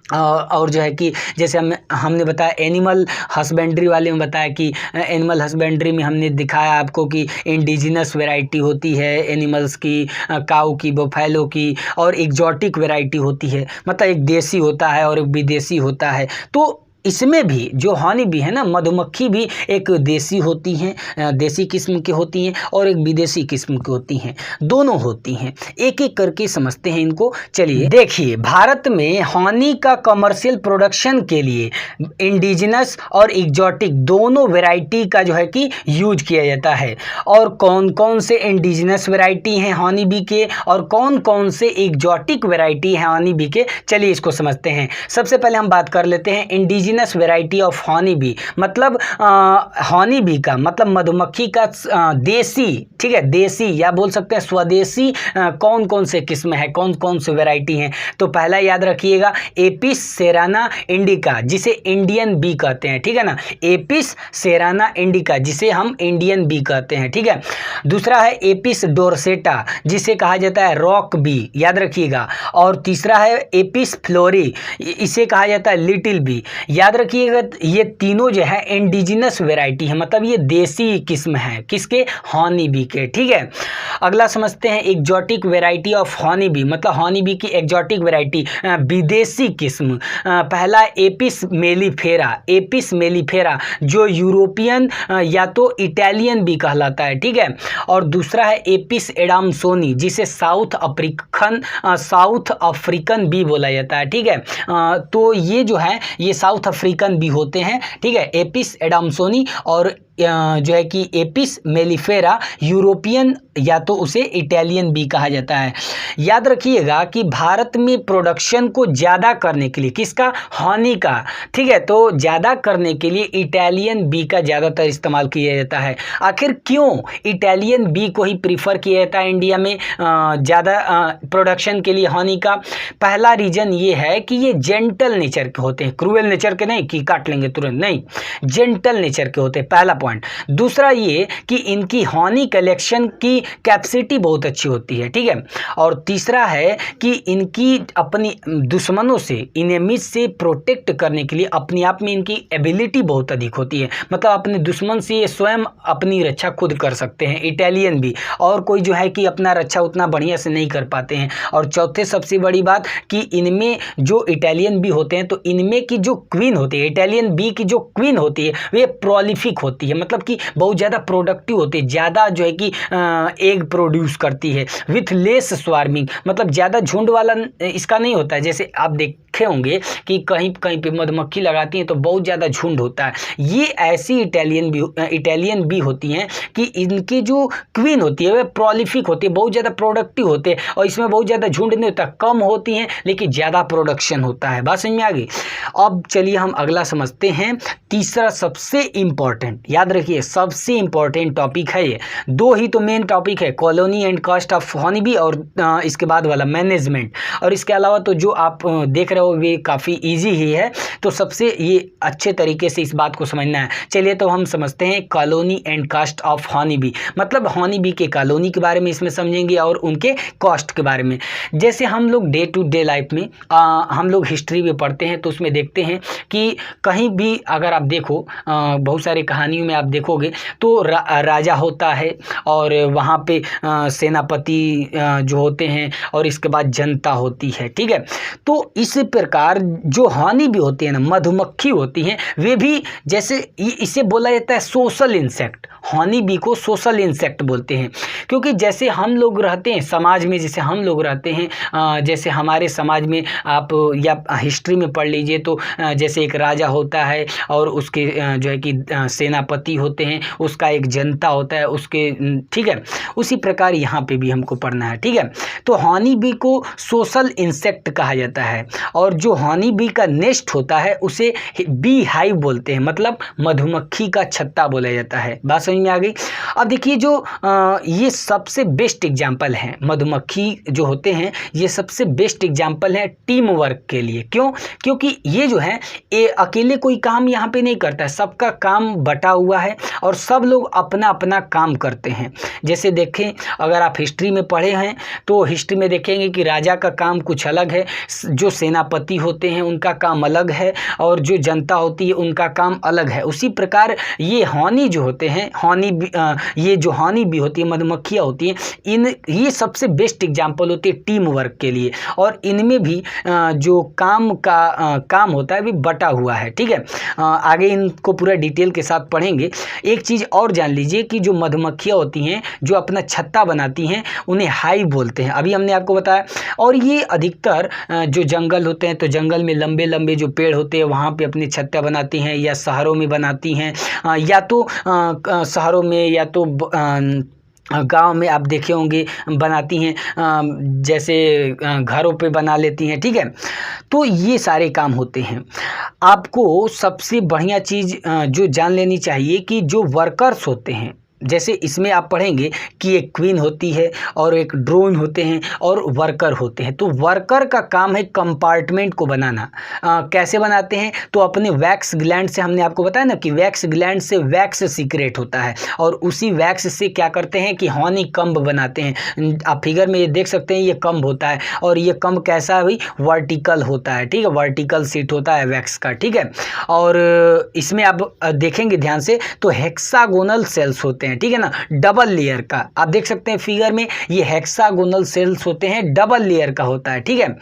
और जो है कि जैसे हमने बताया एनिमल हस्बेंड्री वाले में बताया कि एनिमल हस्बेंड्री में हमने दिखाया आपको कि इंडिजिनस वैरायटी होती है एनिमल्स की, काऊ की, बफेलो की, और एग्जॉटिक वैरायटी होती है, मतलब एक देसी होता है और एक विदेशी होता है। तो इसमें भी जो हनी बी है ना, मधुमक्खी भी एक देसी होती हैं, देसी किस्म की होती हैं, और एक विदेशी किस्म की होती हैं, दोनों होती हैं। एक एक करके समझते हैं इनको। चलिए देखिए, भारत में हनी का कमर्शियल प्रोडक्शन के लिए इंडिजिनस और एग्जॉटिक दोनों वैरायटी का जो है कि यूज किया जाता है। और कौन कौन से इंडिजिनस वैरायटी हैं हनी बी के और कौन कौन से एग्जॉटिक वैरायटी हैं हनी बी के, चलिए इसको समझते हैं। सबसे पहले हम बात कर लेते हैं indigenous variety of honey B, मतलब हनी बी का मतलब मधुमक्खी का देसी, ठीक है, देसी या बोल सकते हैं स्वदेशी कौन कौन से किस्म है, कौन कौन से वैरायटी हैं। तो पहला याद रखिएगा एपिस सेराना इंडिका, जिसे इंडियन बी कहते हैं, ठीक है ना, एपिस सेराना इंडिका जिसे हम इंडियन बी कहते हैं, ठीक है। दूसरा है एपिस डोरसेटा जिसे कहा जाता है रॉक बी, याद रखिएगा। और तीसरा है एपिस फ्लोरी, इसे कहा जाता है लिटिल बी, याद रखिएगा ये तीनों जो है इंडिजिनस वेराइटी है, मतलब ये देसी किस्म है किसके, हनी बी के। ठीक है, अगला समझते हैं exotic variety of honey B, मतलब हनी बी की एग्जॉटिक वेराइटी विदेशी किस्म। पहला एपिस मेलिफेरा, एपिस मेलिफेरा जो यूरोपियन या तो इटालियन बी कहलाता है। ठीक है, और दूसरा है एपिस एडामसोनी जिसे साउथ अफ्रीकन बी बोला जाता है। ठीक है, तो ये जो है ये साउथ अफ्रीकन बी होते हैं। ठीक है, एपिस एडामसोनी और जो है कि एपिस मेलिफेरा यूरोपियन या तो उसे इटालियन बी कहा जाता है। याद रखिएगा कि भारत में प्रोडक्शन को ज़्यादा करने के लिए किसका, हनी का। ठीक है, तो ज़्यादा करने के लिए इटालियन बी का ज़्यादातर इस्तेमाल किया जाता है। आखिर क्यों इटालियन बी को ही प्रीफर किया जाता है इंडिया में ज़्यादा प्रोडक्शन के लिए हनी का? पहला रीज़न ये है कि ये जेंटल नेचर के होते हैं, क्रूएल नेचर के नहीं कि काट लेंगे तुरंत, नहीं, जेंटल नेचर के होते हैं, पहला पॉइंट। दूसरा ये कि इनकी हनी कलेक्शन की कैपेसिटी बहुत अच्छी होती है। ठीक है, और तीसरा है कि इनकी अपनी दुश्मनों से, इनेमीज से प्रोटेक्ट करने के लिए अपने आप में इनकी एबिलिटी बहुत अधिक होती है, मतलब अपने दुश्मन से ये स्वयं अपनी रक्षा खुद कर सकते हैं इटालियन भी, और कोई जो है कि अपना रक्षा उतना बढ़िया से नहीं कर पाते हैं। और चौथे सबसे बड़ी बात कि इनमें जो इटालियन बी होते हैं तो इनमें की जो क्वीन होती है, इटालियन बी की जो क्वीन होती है वे प्रोलिफिक होती है, मतलब कि बहुत ज़्यादा प्रोडक्टिव होती है, ज़्यादा जो है कि एग प्रोड्यूस करती है विथ लेस स्वार्मिंग, मतलब ज़्यादा झुंड वाला इसका नहीं होता है। जैसे आप देखे होंगे कि कहीं कहीं पे मधुमक्खी लगाती हैं तो बहुत ज़्यादा झुंड होता है, ये ऐसी इटालियन बी होती हैं कि इनकी जो क्वीन होती है वह प्रोलिफिक होती है, बहुत ज़्यादा प्रोडक्टिव होते हैं, और इसमें बहुत ज़्यादा झुंड नहीं होता, कम होती हैं लेकिन ज़्यादा प्रोडक्शन होता है। बात समझ में आ गई? अब चलिए हम अगला समझते हैं, तीसरा सबसे इम्पॉर्टेंट, याद रखिए सबसे इम्पॉर्टेंट टॉपिक है ये। दो ही तो मेन टॉपिक है, colony and cost of honey B और इसके बाद वाला मैनेजमेंट, और इसके अलावा तो जो आप देख रहे हो वे काफ़ी इजी ही है, तो सबसे ये अच्छे तरीके से इस बात को समझना है। चलिए तो हम समझते हैं colony and cost of honey B, मतलब हनी बी के कॉलोनी के बारे में इसमें समझेंगे और उनके कॉस्ट के बारे में। जैसे हम लोग डे टू डे लाइफ में हम लोग हिस्ट्री में पढ़ते हैं तो उसमें देखते हैं कि कहीं भी अगर आप देखो बहुत सारी कहानियों में आप देखोगे तो राजा होता है और वहाँ पे सेनापति जो होते हैं और इसके बाद जनता होती है। ठीक है, तो इस प्रकार जो हनी भी होती है ना, मधुमक्खी होती हैं, वे भी जैसे इसे बोला जाता है सोशल इंसेक्ट, हनी बी को सोशल इंसेक्ट बोलते हैं, क्योंकि जैसे हम लोग रहते हैं समाज में, जैसे हम लोग रहते हैं, जैसे हमारे समाज में आप या हिस्ट्री में पढ़ लीजिए तो जैसे एक राजा होता है और उसके जो है कि सेनापति होते हैं, उसका एक जनता होता है उसके, ठीक है, उसी प्रकार यहाँ पे भी हमको पढ़ना है। ठीक है, तो हनी बी को सोशल इंसेक्ट कहा जाता है, और जो हनी बी का नेस्ट होता है उसे बी हाइव बोलते हैं, मतलब मधुमक्खी का छत्ता बोला जाता है। बात समझ में आ गई? अब देखिए जो ये सबसे बेस्ट एग्जाम्पल है, मधुमक्खी जो होते हैं ये सबसे बेस्ट एग्जाम्पल है टीम वर्क के लिए। क्यों? क्योंकि ये जो है ये अकेले कोई काम यहाँ पे नहीं करता है, सबका काम बटा हुआ है और सब लोग अपना अपना काम करते हैं। जैसे देखें, अगर आप हिस्ट्री में पढ़े हैं तो हिस्ट्री में देखेंगे कि राजा का काम कुछ अलग है, जो सेनापति होते हैं उनका काम अलग है, और जो जनता होती है उनका काम अलग है। उसी प्रकार ये हनी जो होते हैं, ये जो हनी भी होती है, मधुमक्खियाँ होती हैं, ये सबसे बेस्ट एग्जाम्पल होती है टीम वर्क के लिए, और इनमें भी जो काम होता है भी बटा हुआ है। ठीक है, आगे इनको पूरा डिटेल के साथ पढ़ेंगे। एक चीज़ और जान लीजिए कि जो मधुमक्खियाँ होती हैं जो अपना छत्ता बनाती हैं उन्हें हाइव बोलते हैं, अभी हमने आपको बताया। और ये अधिकतर जो जंगल होते हैं तो जंगल में लंबे लंबे जो पेड़ होते हैं वहाँ पे अपने छत्ता बनाती हैं, या शहरों में बनाती हैं, या तो शहरों में या तो गांव में आप देखे होंगे बनाती हैं, जैसे घरों पे बना लेती हैं। ठीक है, तो ये सारे काम होते हैं। आपको सबसे बढ़िया चीज़ जो जान लेनी चाहिए कि जो वर्कर्स होते हैं जैसे इसमें आप पढ़ेंगे कि एक क्वीन होती है और एक ड्रोन होते हैं और वर्कर होते हैं। तो वर्कर का काम है कंपार्टमेंट को बनाना। कैसे बनाते हैं? तो अपने वैक्स ग्लैंड से, हमने आपको बताया ना कि वैक्स ग्लैंड से वैक्स सीक्रेट होता है और उसी वैक्स से क्या करते हैं कि हनी कम्ब बनाते हैं। आप फिगर में ये देख सकते हैं, ये कम्ब होता है और ये कम्ब कैसा है भाई? वर्टिकल होता है, ठीक है, वर्टिकल सीट होता है वैक्स का, ठीक है। और इसमें आप देखेंगे ध्यान से तो हेक्सागोनल सेल्स होते हैं, ठीक है ना, डबल लेयर का। आप देख सकते हैं फिगर में, ये हेक्सागोनल सेल्स होते हैं, डबल लेयर का होता है, ठीक है।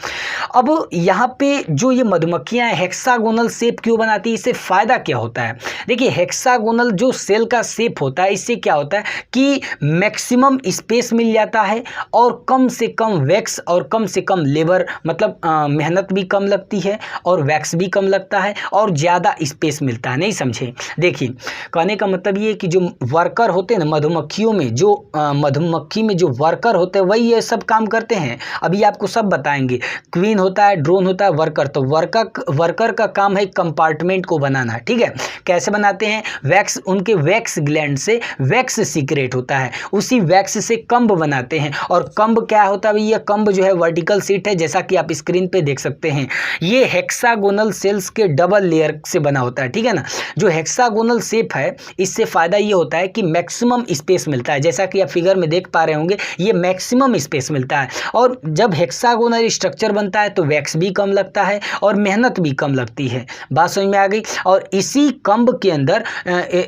अब यहाँ पे जो ये मधुमक्खियाँ हेक्सागोनल शेप क्यों बनाती है, इससे फायदा क्या होता है? देखिए, हेक्सागोनल जो सेल का शेप होता है, इससे क्या होता है कि मैक्सिमम स्पेस मिल जाता है और कम से कम वैक्स और कम से कम लेबर, मतलब मेहनत भी कम लगती है और वैक्स भी कम लगता है और ज़्यादा स्पेस मिलता है। नहीं समझे? देखिए, कहने का मतलब ये है कि जो वर्कर होते हैं ना मधुमक्खियों में, जो मधुमक्खी में जो वर्कर होते हैं वही ये सब काम करते हैं। अभी आपको सब बताएंगे। क्वीन होता है, ड्रोन होता है, वर्कर। तो वर्कर का काम है कंपार्टमेंट को बनाना, ठीक है। कैसे बनाते हैं? वैक्स, उनके वैक्स ग्लैंड से वैक्स सीक्रेट होता है, उसी वैक्स से कम्ब बनाते हैं। और कम्ब क्या होता है? ये कम्ब जो है वर्टिकल सीट है, जैसा कि आप स्क्रीन पे देख सकते हैं। ये हेक्सागोनल सेल्स के डबल लेयर से बना होता है, ठीक है ना। जो हेक्सागोनल शेप है, इससे फायदा ये होता है कि मैक्सिमम स्पेस मिलता है, जैसा कि आप फिगर में देख पा रहे होंगे, ये मैक्सिमम स्पेस मिलता है। और जब हेक्सागोनल स्ट्रक्चर बनता है तो वैक्स भी कम लगता है और मेहनत भी कम लगती है। बात समझ में आ गई? और इसी कम्ब के अंदर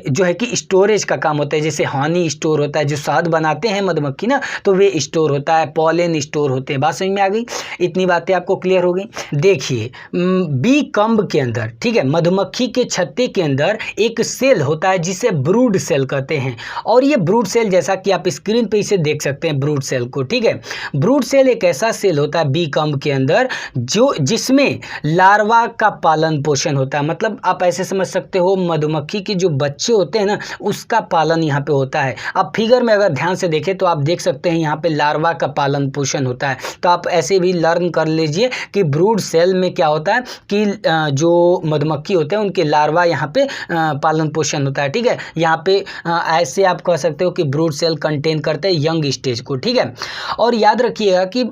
जो है कि स्टोरेज का काम होता है, जैसे हनी स्टोर होता है, जो शहद बनाते हैं मधुमक्खी ना, तो वे स्टोर होता है, पॉलन स्टोर होते हैं। बात समझ में आ गई? इतनी बातें आपको क्लियर हो गई। देखिए, बी कम्ब के अंदर, ठीक है, मधुमक्खी के छत्ते के अंदर एक सेल होता है जिसे ब्रूड सेल कहते हैं। और ये ब्रूड सेल, जैसा कि आप स्क्रीन पे इसे देख सकते हैं ब्रूड सेल को, ठीक है। ब्रूड सेल एक ऐसा सेल होता है बी कम्ब के अंदर जिसमें लार्वा का पालन पोषण होता है। मतलब आप ऐसे समझ सकते हो, मधुमक्खी के जो बच्चे होते हैं ना, उसका पालन यहाँ पे होता है। अब फिगर में अगर ध्यान से देखें तो आप देख सकते हैं यहाँ पे लार्वा का पालन पोषण होता है। तो आप ऐसे भी लर्न कर लीजिए कि ब्रूड सेल में क्या होता है कि जो मधुमक्खी होते हैं उनके लार्वा यहाँ पे पालन पोषण होता है, ठीक है। यहाँ पे ऐसे आप कह सकते हो कि ब्रूड सेल कंटेन करते हैं यंग स्टेज को, ठीक है। और याद रखिएगा कि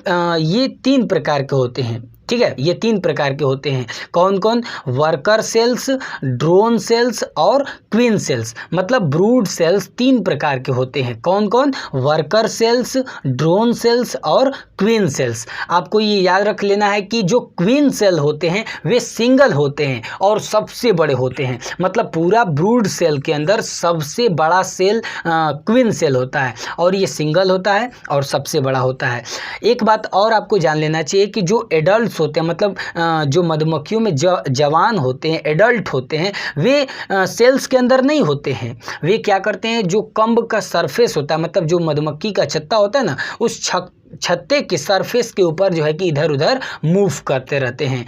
ये 3 प्रकार के होते हैं, ठीक है। ये 3 प्रकार के होते हैं। कौन कौन? वर्कर सेल्स, ड्रोन सेल्स और क्वीन सेल्स। मतलब ब्रूड सेल्स 3 प्रकार के होते हैं। कौन कौन? वर्कर सेल्स, ड्रोन सेल्स और क्वीन सेल्स। आपको ये याद रख लेना है कि जो क्वीन सेल होते हैं वे सिंगल होते हैं और सबसे बड़े होते हैं। मतलब पूरा ब्रूड सेल के अंदर सबसे बड़ा सेल क्वीन सेल होता है और ये सिंगल होता है और सबसे बड़ा होता है। एक बात और आपको जान लेना चाहिए कि जो एडल्ट होते हैं, मतलब जो मधुमक्खियों में जवान होते हैं, एडल्ट होते हैं, वे सेल्स के अंदर नहीं होते हैं। वे क्या करते हैं, जो कम्ब का सरफेस होता है, मतलब जो मधुमक्खी का छत्ता होता है ना, उस छत्ते के सरफेस के ऊपर जो है कि इधर उधर मूव करते रहते हैं।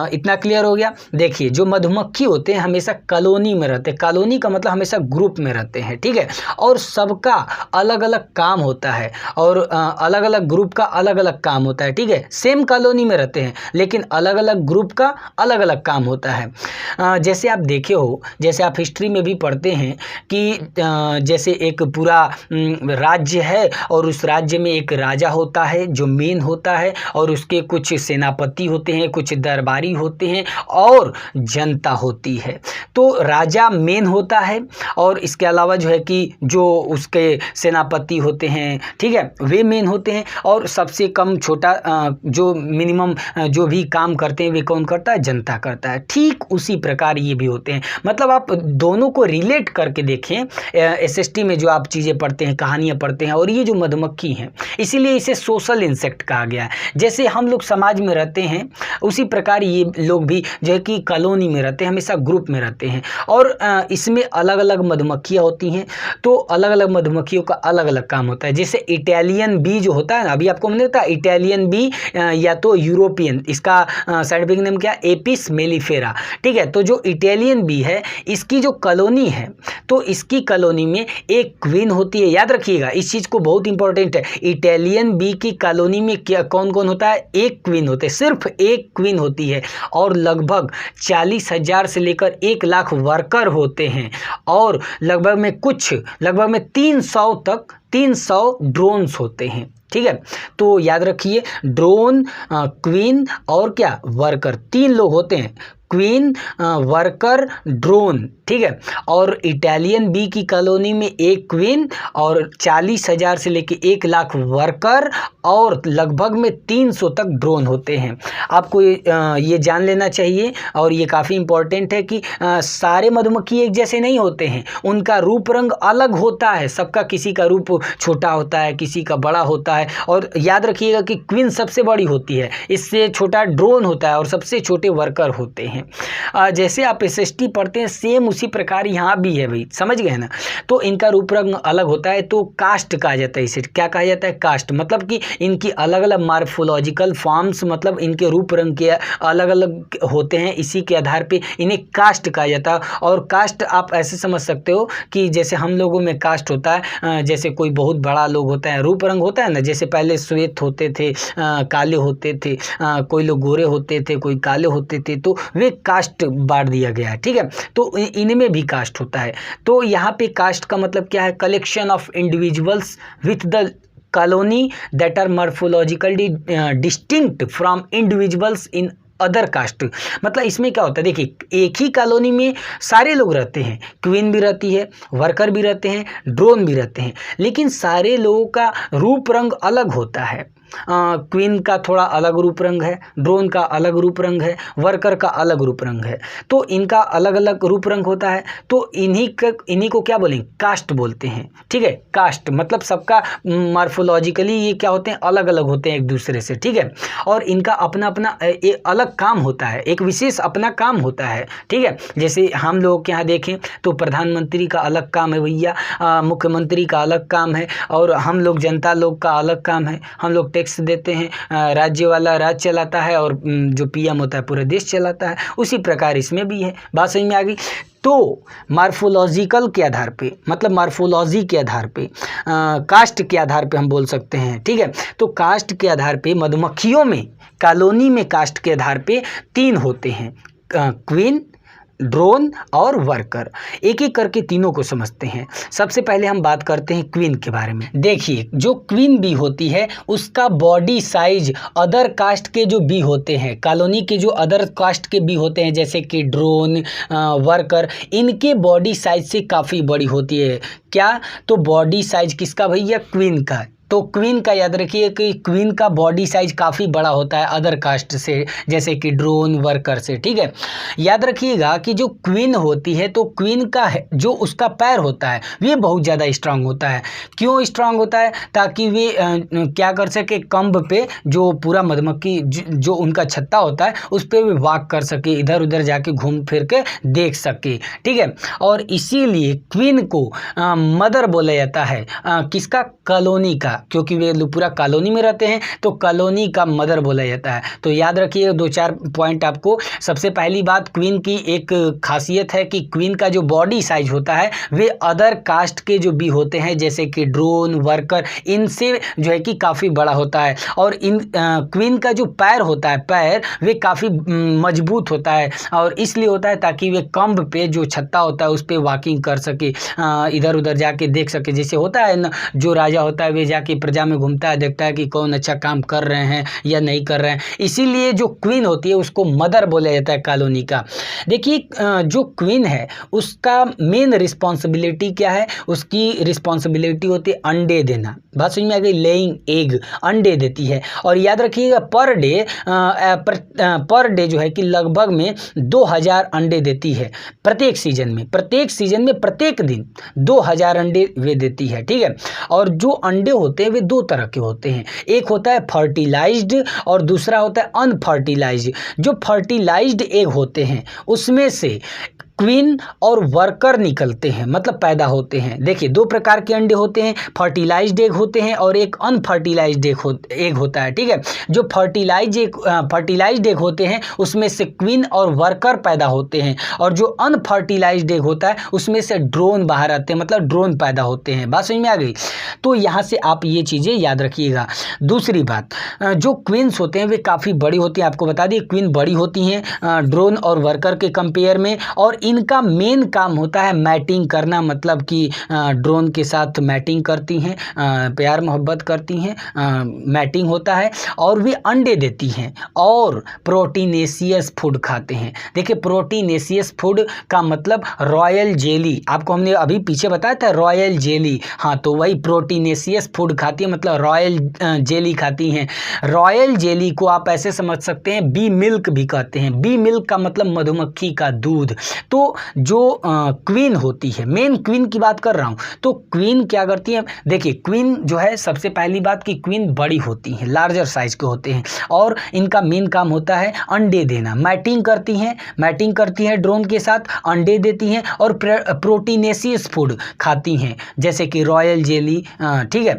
इतना क्लियर हो गया? देखिए, जो मधुमक्खी होते हैं हमेशा कॉलोनी में रहते हैं। कॉलोनी का मतलब हमेशा ग्रुप में रहते हैं, ठीक है। और सबका अलग अलग काम होता है और अलग अलग ग्रुप का अलग अलग काम होता है, ठीक है। सेम कॉलोनी में रहते हैं लेकिन अलग अलग ग्रुप का अलग अलग काम होता है। जैसे आप देखे हो, जैसे आप हिस्ट्री में भी पढ़ते हैं कि जैसे एक पूरा राज्य है और उस राज्य में एक राजा होता है जो मेन होता है और उसके कुछ सेनापति होते हैं, कुछ दरबारी होते हैं और जनता होती है। तो राजा मेन होता है और इसके अलावा जो है कि जो उसके सेनापति होते हैं, ठीक है, वे मेन होते हैं और सबसे कम छोटा जो मिनिमम जो भी काम करते हैं वे कौन करता है? जनता करता है। ठीक उसी प्रकार ये भी होते हैं। मतलब आप दोनों को रिलेट करके देखें, एसएसटी में जो आप चीज़ें पढ़ते हैं, कहानियाँ पढ़ते हैं, और ये जो मधुमक्खी हैं, इसीलिए इसे सोशल इंसेक्ट कहा गया है। जैसे हम लोग समाज में रहते हैं उसी प्रकार ये लोग भी जो है कि कॉलोनी में रहते हैं, हमेशा ग्रुप में रहते हैं। और इसमें अलग अलग मधुमक्खियाँ होती हैं, तो अलग अलग मधुमक्खियों का अलग अलग काम होता है। जैसे इटालियन बी जो होता है ना, अभी आपको मैंने बताया इटालियन बी या तो यूरोपियन, इसका साइंटिफिक नेम क्या? एपिस मेलिफेरा, ठीक है। तो जो इटालियन बी है, इसकी जो कॉलोनी है, तो इसकी कॉलोनी में एक क्वीन होती है। याद रखिएगा, इस चीज़ को बहुत इंपॉर्टेंट है। इटालियन इटालियन बी की कॉलोनी में क्या कौन कौन होता है? एक क्वीन होते हैं, सिर्फ एक क्वीन होती है और लगभग 40,000 से लेकर 1 लाख वर्कर होते हैं और लगभग में 300 ड्रोन्स होते हैं। ठीक है, तो याद रखिए ड्रोन, क्वीन और क्या वर्कर, 3 लोग होते हैं, क्वीन, वर्कर, ड्रोन। ठीक है, और इटालियन बी की कॉलोनी में एक क्वीन और 40,000 से लेके 1 लाख वर्कर और लगभग में 300 तक ड्रोन होते हैं। आपको ये जान लेना चाहिए और ये काफ़ी इम्पोर्टेंट है कि सारे मधुमक्खी एक जैसे नहीं होते हैं, उनका रूप रंग अलग होता है, सबका किसी का रूप छोटा होता है, किसी का बड़ा होता है। और याद रखिएगा कि क्वीन सबसे बड़ी होती है, इससे छोटा ड्रोन होता है और सबसे छोटे वर्कर होते हैं। जैसे आप एसएसटी पढ़ते हैं सेम उसी प्रकार यहाँ भी है भाई, समझ गए ना। तो इनका रूप रंग अलग होता है, तो कास्ट कहा जाता है इसे। क्या कहा जाता है? कास्ट। मतलब कि इनकी अलग अलग मार्फोलॉजिकल फॉर्म्स, मतलब इनके रूप रंग के अलग अलग होते हैं, इसी के आधार पे इन्हें कास्ट कहा जाता है। और कास्ट आप ऐसे समझ सकते हो कि जैसे हम लोगों में कास्ट होता है, जैसे कोई बहुत बड़ा लोग होता है, रूप रंग होता है ना, जैसे पहले श्वेत होते थे, काले होते थे, कोई लोग गोरे होते थे, कोई काले होते थे, तो वे कास्ट बांट दिया गया है। ठीक है, तो इनमें भी कास्ट होता है। तो यहाँ पे कास्ट का मतलब क्या है? Collection of individuals with the colony that are morphologically distinct from individuals in other caste. मतलब इसमें क्या होता है, देखिए एक ही कॉलोनी में सारे लोग रहते हैं, क्वीन भी रहती है, वर्कर भी रहते हैं, ड्रोन भी रहते हैं, लेकिन सारे लोगों का रूप रंग अलग होता है। क्वीन का थोड़ा अलग रूप रंग है, ड्रोन का अलग रूप रंग है, वर्कर का अलग रूप रंग है, तो इनका अलग अलग रूप रंग होता है। तो इन्हीं को क्या बोलेंगे? कास्ट बोलते हैं। ठीक है, कास्ट मतलब सबका मार्फोलॉजिकली ये क्या होते हैं? अलग अलग होते हैं एक दूसरे से। ठीक है, और इनका अपना अपना एक अलग काम होता है, एक विशेष अपना काम होता है। ठीक है, जैसे हम लोग के यहाँ देखें तो प्रधानमंत्री का अलग काम है भैया, मुख्यमंत्री का अलग काम है, और हम लोग जनता लोग का अलग काम है। हम लोग टैक्स देते हैं, राज्य वाला राज्य चलाता है और जो पीएम होता है पूरे देश चलाता है। उसी प्रकार इसमें भी है। बात समझ में आ गई? तो मार्फोलॉजिकल के आधार पे, मतलब मार्फोलॉजी के आधार पे, कास्ट के आधार पे हम बोल सकते हैं। ठीक है, तो कास्ट के आधार पे मधुमक्खियों में कॉलोनी में कास्ट के आधार पे 3 होते हैं, क्वीन, ड्रोन और वर्कर। एक एक करके तीनों को समझते हैं। सबसे पहले हम बात करते हैं क्वीन के बारे में। देखिए जो क्वीन बी होती है उसका बॉडी साइज अदर कास्ट के जो बी होते हैं, कॉलोनी के जो अदर कास्ट के बी होते हैं, जैसे कि ड्रोन, वर्कर, इनके बॉडी साइज से काफ़ी बड़ी होती है। क्या? तो बॉडी साइज किसका भैया? क्वीन का। तो क्वीन का याद रखिए कि क्वीन का बॉडी साइज काफ़ी बड़ा होता है अदर कास्ट से, जैसे कि ड्रोन, वर्कर से। ठीक है, याद रखिएगा कि जो क्वीन होती है तो क्वीन का जो उसका पैर होता है वे बहुत ज़्यादा स्ट्रांग होता है। क्यों स्ट्रांग होता है? ताकि वे क्या कर सके, कंब पे जो पूरा मधुमक्खी जो उनका छत्ता होता है उस पर वे वॉक कर सके, इधर उधर जाके घूम फिर के देख सके। ठीक है, और इसीलिए क्वीन को मदर बोला जाता है, किसका? कॉलोनी का, क्योंकि वे पूरा कॉलोनी में रहते हैं तो कॉलोनी का मदर बोला जाता है। तो याद रखिए 2-4 पॉइंट आपको। सबसे पहली बात, क्वीन की एक खासियत है कि क्वीन का जो बॉडी साइज होता है वे अदर कास्ट के जो भी होते हैं, जैसे कि ड्रोन, वर्कर, इनसे जो है कि काफ़ी बड़ा होता है। और इन क्वीन का जो पैर होता है, पैर वे काफ़ी मजबूत होता है, और इसलिए होता है ताकि वे कंब पे जो छत्ता होता है उस पर वॉकिंग कर सके, इधर उधर जाके देख सके। जैसे होता है ना, जो राजा होता है वे जाके प्रजा में घूमता है, देखता है कि कौन अच्छा काम कर रहे हैं या नहीं कर रहे हैं। इसीलिए जो क्वीन होती है उसको मदर बोला जाता है कॉलोनी का। देखिए जो क्वीन है उसका मेन रिस्पॉन्सिबिलिटी क्या है? उसकी रिस्पॉन्सिबिलिटी होती है अंडे देना। बात समझ में आ गई? लेइंग एग, अंडे देती है। और याद रखिएगा पर डे जो है कि लगभग में 2000 अंडे देती है प्रत्येक सीजन में। प्रत्येक दिन 2000 अंडे वे देती है। ठीक है, और जो अंडे होते हैं वे 2 तरह के होते हैं, एक होता है फर्टिलाइज्ड और दूसरा होता है अनफर्टिलाइज्ड। जो फर्टिलाइज्ड एग होते हैं उसमें से क्वीन और वर्कर निकलते हैं, मतलब पैदा होते हैं। देखिए, दो प्रकार के अंडे होते हैं, फर्टिलाइज्ड एग होते हैं और एक अनफर्टिलाइज्ड एग होता है। ठीक है, जो फर्टिलाइज्ड एग होते हैं उसमें से क्वीन और वर्कर पैदा होते हैं, और जो अनफर्टिलाइज्ड एग होता है उसमें से ड्रोन बाहर आते हैं, मतलब ड्रोन पैदा होते हैं। बात समझ में आ गई? तो यहाँ से आप ये चीज़ें याद रखिएगा। दूसरी बात, जो क्वीन्स होते हैं वे काफ़ी बड़ी होती हैं। आपको बता दिए, क्वीन बड़ी होती हैं ड्रोन और वर्कर के कंपेयर में, और इनका मेन काम होता है मैटिंग करना, मतलब कि ड्रोन के साथ मैटिंग करती हैं, प्यार मोहब्बत करती हैं, मैटिंग होता है, और वे अंडे देती हैं और प्रोटीनेशियस फूड खाते हैं। देखिए, प्रोटीनेशियस फूड का मतलब रॉयल जेली, आपको हमने अभी पीछे बताया था रॉयल जेली, हाँ, तो वही प्रोटीनेशियस फूड खाती है, मतलब रॉयल जेली खाती हैं। रॉयल जेली को आप ऐसे समझ सकते हैं, बी मिल्क भी कहते हैं। बी मिल्क का मतलब मधुमक्खी का दूध। तो जो क्वीन होती है, मेन क्वीन की बात कर रहा हूँ, तो क्वीन क्या करती है? देखिए, क्वीन जो है, सबसे पहली बात कि क्वीन बड़ी होती हैं, लार्जर साइज के होते हैं, और इनका मेन काम होता है अंडे देना। मैटिंग करती हैं ड्रोन के साथ, अंडे देती हैं और प्रोटीनेशियस फूड खाती हैं, जैसे कि रॉयल जेली। ठीक है,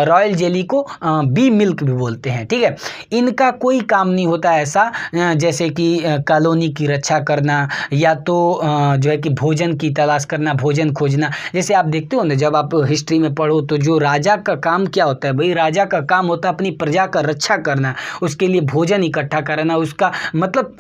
रॉयल जेली को बी मिल्क भी बोलते हैं। ठीक है, इनका कोई काम नहीं होता ऐसा जैसे कि कॉलोनी की रक्षा करना, या तो जो है कि भोजन की तलाश करना, भोजन खोजना। जैसे आप देखते हो ना, जब आप हिस्ट्री में पढ़ो तो जो राजा का काम क्या होता है भाई? राजा का काम होता है अपनी प्रजा का रक्षा करना, उसके लिए भोजन इकट्ठा करना, उसका मतलब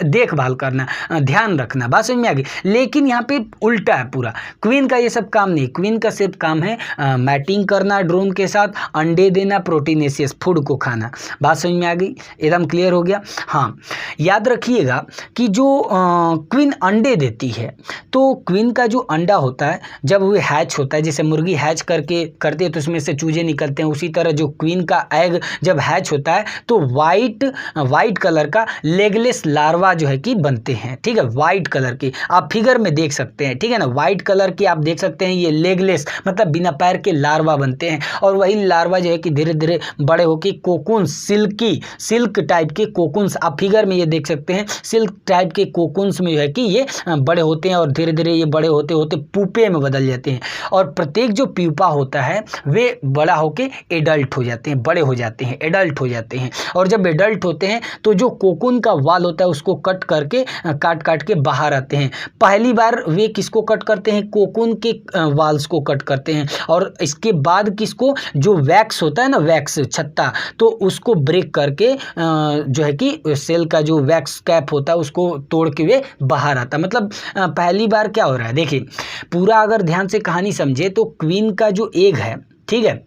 देखभाल करना, ध्यान रखना। बात समझ में आ गई? लेकिन यहाँ पे उल्टा है पूरा, क्वीन का ये सब काम नहीं। क्वीन का सिर्फ काम है मैटिंग करना ड्रोन के साथ, अंडे देना, प्रोटीनेशियस फूड को खाना। बात समझ में आ गई? एकदम क्लियर हो गया? हाँ, याद रखिएगा कि जो क्वीन अंडे देती है, तो क्वीन का जो अंडा होता है जब वो हैच होता है, जैसे मुर्गी हैच करती है तो उसमें से चूजे निकलते हैं, उसी तरह जो क्वीन का एग जब हैच होता है तो वाइट कलर का लेगलेस लार्वा जो है कि बनते हैं। ठीक है, वाइट कलर के आप फिगर में देख सकते हैं। ठीक है ना, वाइट कलर के आप देख सकते हैं, ये लेगलेस मतलब बिना पैर के लार्वा बनते हैं, और वही लार्वा जो है कि धीरे धीरे बड़े होकर कोकून, सिल्क टाइप के कोकून्स, आप फिगर में ये देख सकते हैं, सिल्क टाइप के कोकून्स में जो है कि ये बड़े होते हैं, और धीरे धीरे ये बड़े होते होते पुपे में बदल जाते हैं, और प्रत्येक जो प्यूपा होता है वे बड़ा होके एडल्ट हो जाते हैं, बड़े हो जाते हैं, एडल्ट हो जाते हैं। और जब एडल्ट होते हैं तो जो कोकून का वाल होता है उसको काट के बाहर आते हैं। पहली बार वे किसको कट करते हैं? कोकून के वाल्स को कट करते हैं, और इसके बाद किसको? जो वैक्स होता है ना, वैक्स छत्ता, तो उसको ब्रेक करके जो है कि सेल का जो वैक्स कैप होता है उसको तोड़ के वे बाहर आता। मतलब पहली बार क्या हो रहा है, देखिए पूरा अगर ध्यान से कहानी समझे तो क्वीन का जो एग है, ठीक है,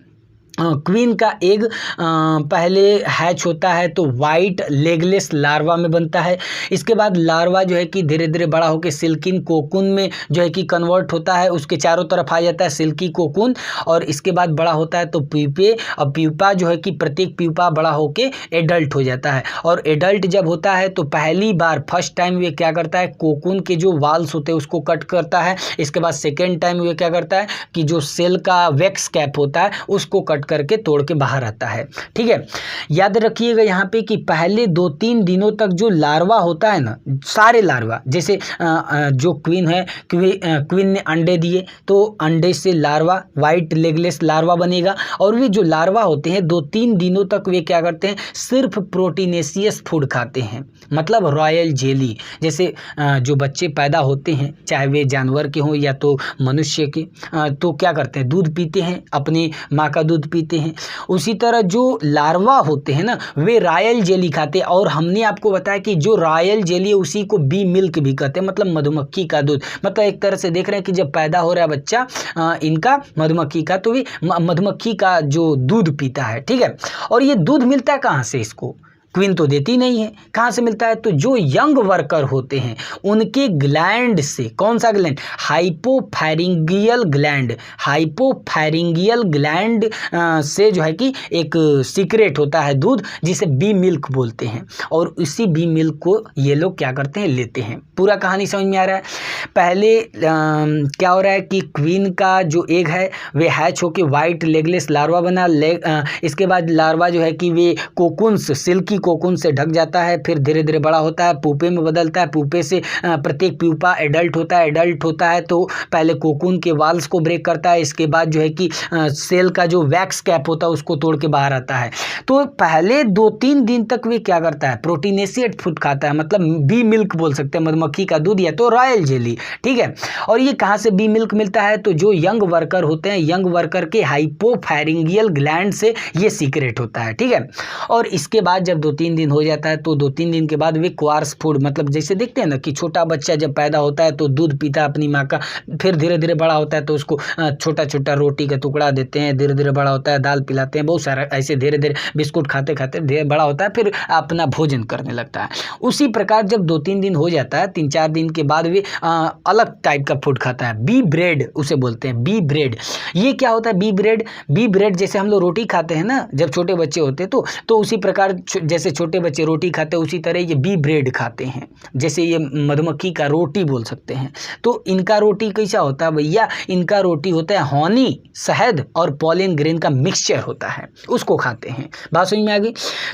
क्वीन का एग पहले हैच होता है तो वाइट लेगलेस लार्वा में बनता है। इसके बाद लार्वा जो है कि धीरे धीरे बड़ा होकर सिल्किन कोकून में जो है कि कन्वर्ट होता है, उसके चारों तरफ आ जाता है सिल्की कोकून, और इसके बाद बड़ा होता है तो प्यूपे, और प्यूपा जो है कि प्रत्येक प्यूपा बड़ा होकर एडल्ट हो जाता है। और एडल्ट जब होता है तो पहली बार फर्स्ट टाइम वे क्या करता है? कोकून के जो वाल्स होते हैं उसको कट करता है। इसके बाद सेकेंड टाइम वे क्या करता है कि जो सेल का वैक्स कैप होता है उसको कट करके तोड़ के बाहर आता है। ठीक है, याद रखिएगा यहाँ पे कि पहले 2-3 दिनों तक जो लार्वा होता है ना, सारे लार्वा, जैसे जो क्वीन है, क्वीन ने अंडे दिए तो अंडे से लार्वा, वाइट लेगलेस लार्वा बनेगा, और वे जो लार्वा होते हैं 2-3 दिनों तक वे क्या करते हैं? सिर्फ प्रोटीनेशियस फूड खाते हैं, मतलब रॉयल जेली। जैसे जो बच्चे पैदा होते हैं, चाहे वे जानवर के हों या तो मनुष्य के, तो क्या करते हैं? दूध पीते हैं, अपनी माँ का दूध पीते हैं। उसी तरह जो लार्वा होते हैं ना, वे रॉयल जेली खाते हैं, और हमने आपको बताया कि जो रॉयल जेली है उसी को बी मिल्क भी कहते हैं, मतलब मधुमक्खी का दूध। मतलब एक तरह से देख रहे हैं कि जब पैदा हो रहा है बच्चा इनका मधुमक्खी का, तो भी मधुमक्खी का जो दूध पीता है। ठीक है, और ये दूध मिलता है कहाँ से इसको? क्वीन तो देती नहीं है, कहाँ से मिलता है? तो जो यंग वर्कर होते हैं उनके ग्लैंड से। कौन सा ग्लैंड? हाइपोफैरिंगियल ग्लैंड। हाइपोफैरिंगियल ग्लैंड से जो है कि एक सीक्रेट होता है दूध, जिसे बी मिल्क बोलते हैं, और इसी बी मिल्क को ये लोग क्या करते हैं? लेते हैं। पूरा कहानी समझ में आ रहा है? पहले क्या हो रहा है कि क्वीन का जो एग है वे हैच होके वाइट लेगलेस लार्वा बना, इसके बाद लार्वा जो है कि वे कोकून्स, सिल्की कोकून से ढक जाता है, फिर धीरे धीरे बड़ा होता है, पुपे में बदलता है, पुपे से प्रत्येक प्यूपा एडल्ट होता है तो पहले कोकून के वाल्स को ब्रेक करता है, इसके बाद जो है कि सेल का जो वैक्स कैप होता है उसको तोड़ के बाहर आता है। तो पहले 2-3 दिन तक वे क्या करता है, प्रोटीनेशियस फूड खाता है, मतलब बी मिल्क बोल सकते हैं, मधुमक्खी का दूध या तो रॉयल जेली, ठीक है। और ये कहाँ से बी मिल्क मिलता है, तो जो यंग वर्कर होते हैं, यंग वर्कर के हाइपोफैरिंगियल ग्लैंड से ये सीक्रेट होता है, ठीक है। और इसके बाद जब 2-3 दिन हो जाता है तो 2-3 दिन के बाद वे क्वार्स फूड, मतलब जैसे देखते हैं ना कि छोटा बच्चा जब पैदा होता है तो दूध पीता है अपनी माँ का, फिर धीरे धीरे बड़ा होता है तो उसको छोटा छोटा रोटी का टुकड़ा देते हैं, धीरे धीरे बड़ा होता है, दाल पिलाते हैं, बहुत सारा ऐसे धीरे धीरे बिस्कुट खाते खाते धीरे बड़ा होता है, फिर अपना भोजन करने लगता है। उसी प्रकार जब 2-3 दिन हो जाता है, 3-4 दिन के बाद वे अलग टाइप का फूड खाता है, बी ब्रेड उसे बोलते हैं, बी ब्रेड। ये क्या होता है बी ब्रेड? बी ब्रेड जैसे हम लोग रोटी खाते हैं ना जब छोटे बच्चे होते तो उसी प्रकार जैसे छोटे बच्चे रोटी खाते हैं उसी तरह ये बी ब्रेड खाते हैं, जैसे ये मधुमक्खी का रोटी बोल सकते हैं। तो इनका रोटी कैसा होता है भैया, इनका रोटी होता है हनी, शहद और पॉलिन ग्रेन का मिक्सचर होता है, उसको खाते हैं। बात समझ में आ गई?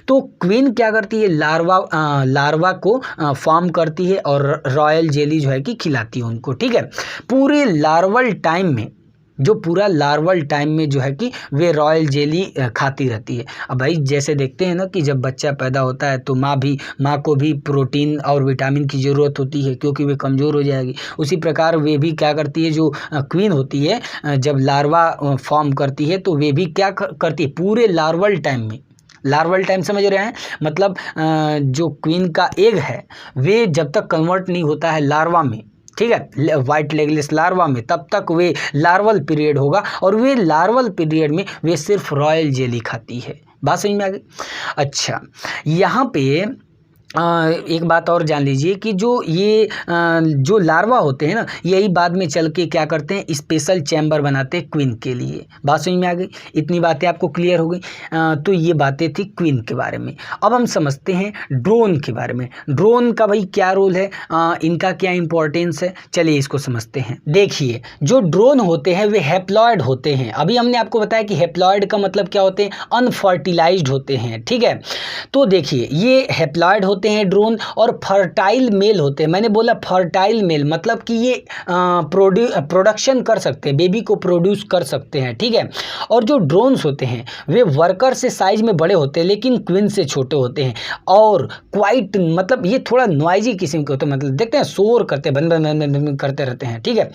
तो क्वीन क्या करती है, लार्वा को फॉर्म करती है और रॉयल जेली जो है कि खिलाती है उनको, ठीक है। पूरे लार्वल टाइम में जो है कि वे रॉयल जेली खाती रहती है। अब भाई जैसे देखते हैं ना कि जब बच्चा पैदा होता है तो माँ को भी प्रोटीन और विटामिन की ज़रूरत होती है क्योंकि वे कमज़ोर हो जाएगी। उसी प्रकार वे भी क्या करती है, जो क्वीन होती है जब लार्वा फॉर्म करती है तो वे भी क्या करती है, पूरे लार्वल टाइम समझ रहे हैं, मतलब जो क्वीन का एग है वे जब तक कन्वर्ट नहीं होता है लार्वा में, ठीक है, वाइट लेगलेस लार्वा में, तब तक वे लार्वल पीरियड होगा और वे लार्वल पीरियड में वे सिर्फ रॉयल जेली खाती है। बात समझ में आ गई? अच्छा, यहाँ पे एक बात और जान लीजिए कि जो लार्वा होते हैं ना, यही बाद में चल के क्या करते हैं, स्पेशल चैम्बर बनाते हैं क्वीन के लिए। बात समझ में आ गई? इतनी बातें आपको क्लियर हो गई। तो ये बातें थी क्वीन के बारे में। अब हम समझते हैं ड्रोन के बारे में। ड्रोन का भाई क्या रोल है, इनका क्या इंपॉर्टेंस है, चलिए इसको समझते हैं। देखिए, जो ड्रोन होते हैं वे हैप्लॉयड होते हैं। अभी हमने आपको बताया कि हैप्लॉयड का मतलब क्या होते हैं, अनफर्टिलाइज्ड होते हैं, ठीक है। तो देखिए, ये हैप्लॉयड होते हैं ड्रोन और फर्टाइल मेल होते हैं। मैंने बोला फर्टाइल मेल, मतलब कि ये प्रोडक्शन कर सकते हैं, बेबी को प्रोड्यूस कर सकते हैं, ठीक है। और जो ड्रोन्स होते हैं वे वर्कर से साइज में बड़े होते हैं लेकिन क्वीन से छोटे होते हैं और क्वाइट, मतलब ये थोड़ा नॉइजी किस्म के होते हैं, मतलब देखते हैं शोर करते बन करते रहते हैं, ठीक है।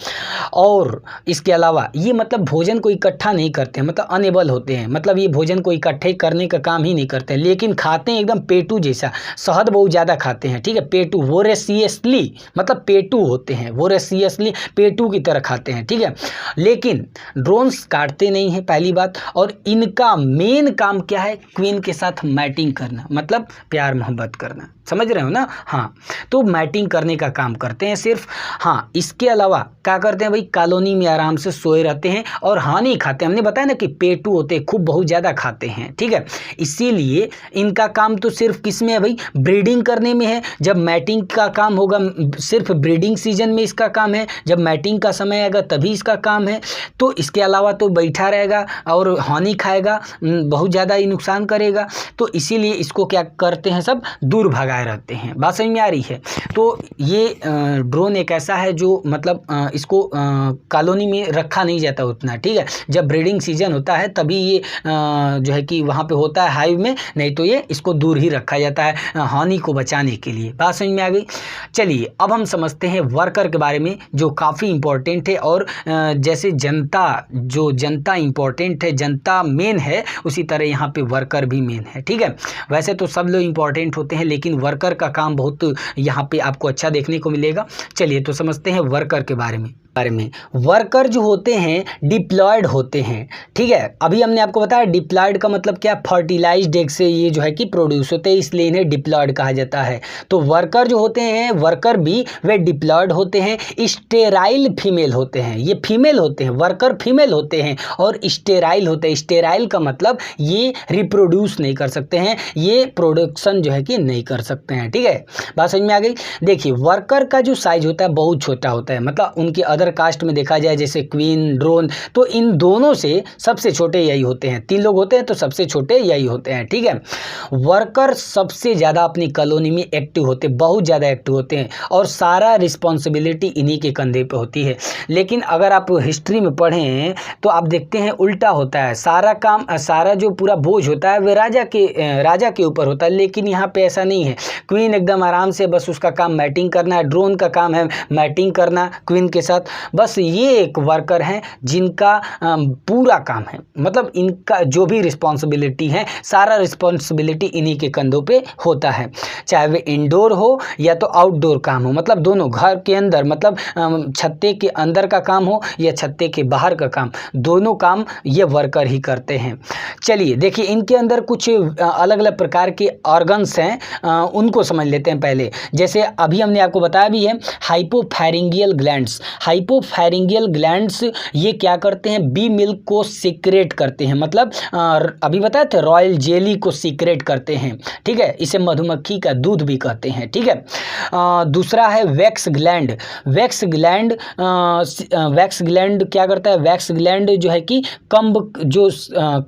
और इसके अलावा ये मतलब भोजन को इकट्ठा नहीं करते हैं, मतलब अनेबल होते हैं, मतलब ये भोजन को इकट्ठे करने का काम ही नहीं करते हैं, लेकिन खाते हैं एकदम पेटू जैसा, शहद बहुत ज़्यादा खाते हैं, ठीक है। पेटू, वोरेसियसली, मतलब पेटू होते हैं, वोरेसियसली पेटू की तरह खाते हैं, ठीक है। लेकिन ड्रोन्स काटते नहीं हैं, पहली बात। और इनका मेन काम क्या है, क्वीन के साथ मैटिंग करना, मतलब प्यार मोहब्बत करना, समझ रहे हो ना? हाँ, तो मैटिंग करने का काम करते हैं सिर्फ। हाँ, इसके अलावा क्या करते हैं भाई, कॉलोनी में आराम से सोए रहते हैं और हानि खाते हैं। हमने बताया ना कि पेटू होते हैं, खूब बहुत ज़्यादा खाते हैं, ठीक है। इसीलिए इनका काम तो सिर्फ किस में है भाई, ब्रीडिंग करने में है। जब मैटिंग का काम होगा, सिर्फ ब्रीडिंग सीजन में इसका काम है, जब मैटिंग का समय आएगा तभी इसका काम है। तो इसके अलावा तो बैठा रहेगा और हानि खाएगा, बहुत ज़्यादा ही नुकसान करेगा, तो इसीलिए इसको क्या करते हैं, सब दूर भगाए रहते हैं। बात समझ में आ रही है? तो ये ड्रोन एक ऐसा है जो मतलब इसको कॉलोनी में रखा नहीं जाता उतना, ठीक है। जब ब्रीडिंग सीजन होता है तभी ये जो है कि वहाँ पे होता है हाइव में, नहीं तो ये इसको दूर ही रखा जाता है हानि को बचाने के लिए। बात समझ में आ गई? चलिए अब हम समझते हैं वर्कर के बारे में, जो काफ़ी इंपॉर्टेंट है। और जैसे जनता इंपॉर्टेंट है, जनता मेन है, उसी तरह यहाँ पे वर्कर भी मेन है, ठीक है। वैसे तो सब लोग इंपॉर्टेंट होते हैं लेकिन वर्कर का काम बहुत यहाँ पे आपको अच्छा देखने को मिलेगा। चलिए तो समझते हैं वर्कर के बारे में। वर्कर जो होते हैं डिप्लॉयड होते हैं, ठीक है। अभी हमने आपको बताया डिप्लॉयड का मतलब क्या, फर्टिलाइज्ड एग से ये जो है कि प्रोड्यूस होते हैं, इसलिए इन्हें डिप्लॉयड कहा जाता है। तो वर्कर जो होते हैं, वर्कर भी वे डिप्लॉयड होते हैं, स्टेराइल फीमेल होते हैं, ये फीमेल होते हैं, वर्कर फीमेल होते हैं और स्टेराइल होते हैं। स्टेराइल का मतलब ये रिप्रोड्यूस नहीं कर सकते हैं, ये प्रोडक्शन जो है कि नहीं कर सकते हैं, ठीक है। बात समझ में आ गई? देखिए, वर्कर का जो साइज होता है बहुत छोटा होता है, मतलब उनके अदर कास्ट में देखा जाए जैसे क्वीन, ड्रोन, तो इन दोनों से सबसे छोटे यही होते हैं। 3 लोग होते हैं तो सबसे छोटे यही होते हैं, ठीक है। वर्कर सबसे ज़्यादा अपनी कॉलोनी में एक्टिव होते हैं, बहुत ज़्यादा एक्टिव होते हैं और सारा रिस्पॉन्सिबिलिटी इन्हीं के कंधे पे होती है। लेकिन अगर आप हिस्ट्री में पढ़ें तो आप देखते हैं उल्टा होता है, सारा काम, सारा जो पूरा बोझ होता है वह राजा के ऊपर होता है। लेकिन यहाँ पे ऐसा नहीं है। क्वीन एकदम आराम से, बस उसका काम मैटिंग करना है, ड्रोन का काम है मैटिंग करना क्वीन के साथ। बस ये एक वर्कर हैं जिनका पूरा काम है, मतलब इनका जो भी रिस्पॉन्सिबिलिटी है, सारा रिस्पॉन्सिबिलिटी इन्हीं के कंधों पे होता है। चाहे वे इंडोर हो या तो आउटडोर काम हो, मतलब दोनों, घर के अंदर मतलब छत्ते के अंदर का काम हो या छत्ते के बाहर का काम, दोनों काम ये वर्कर ही करते हैं। चलिए देखिए, इनके अंदर कुछ अलग अलग प्रकार के ऑर्गन्स हैं, उनको समझ लेते हैं पहले। जैसे अभी हमने आपको बताया भी है, हाइपोफैरिंगियल ग्लैंड्स। हाइपोफैरिंगियल ग्लैंड्स ये क्या करते हैं, बी मिल्क को सीक्रेट करते हैं, मतलब अभी बताए थे रॉयल जेली को सीक्रेट करते हैं, ठीक है। इसे मधुमक्खी का दूध भी कहते हैं, ठीक है। दूसरा है वैक्स ग्लैंड। वैक्स ग्लैंड क्या करता है, वैक्स ग्लैंड जो है कि कंब जो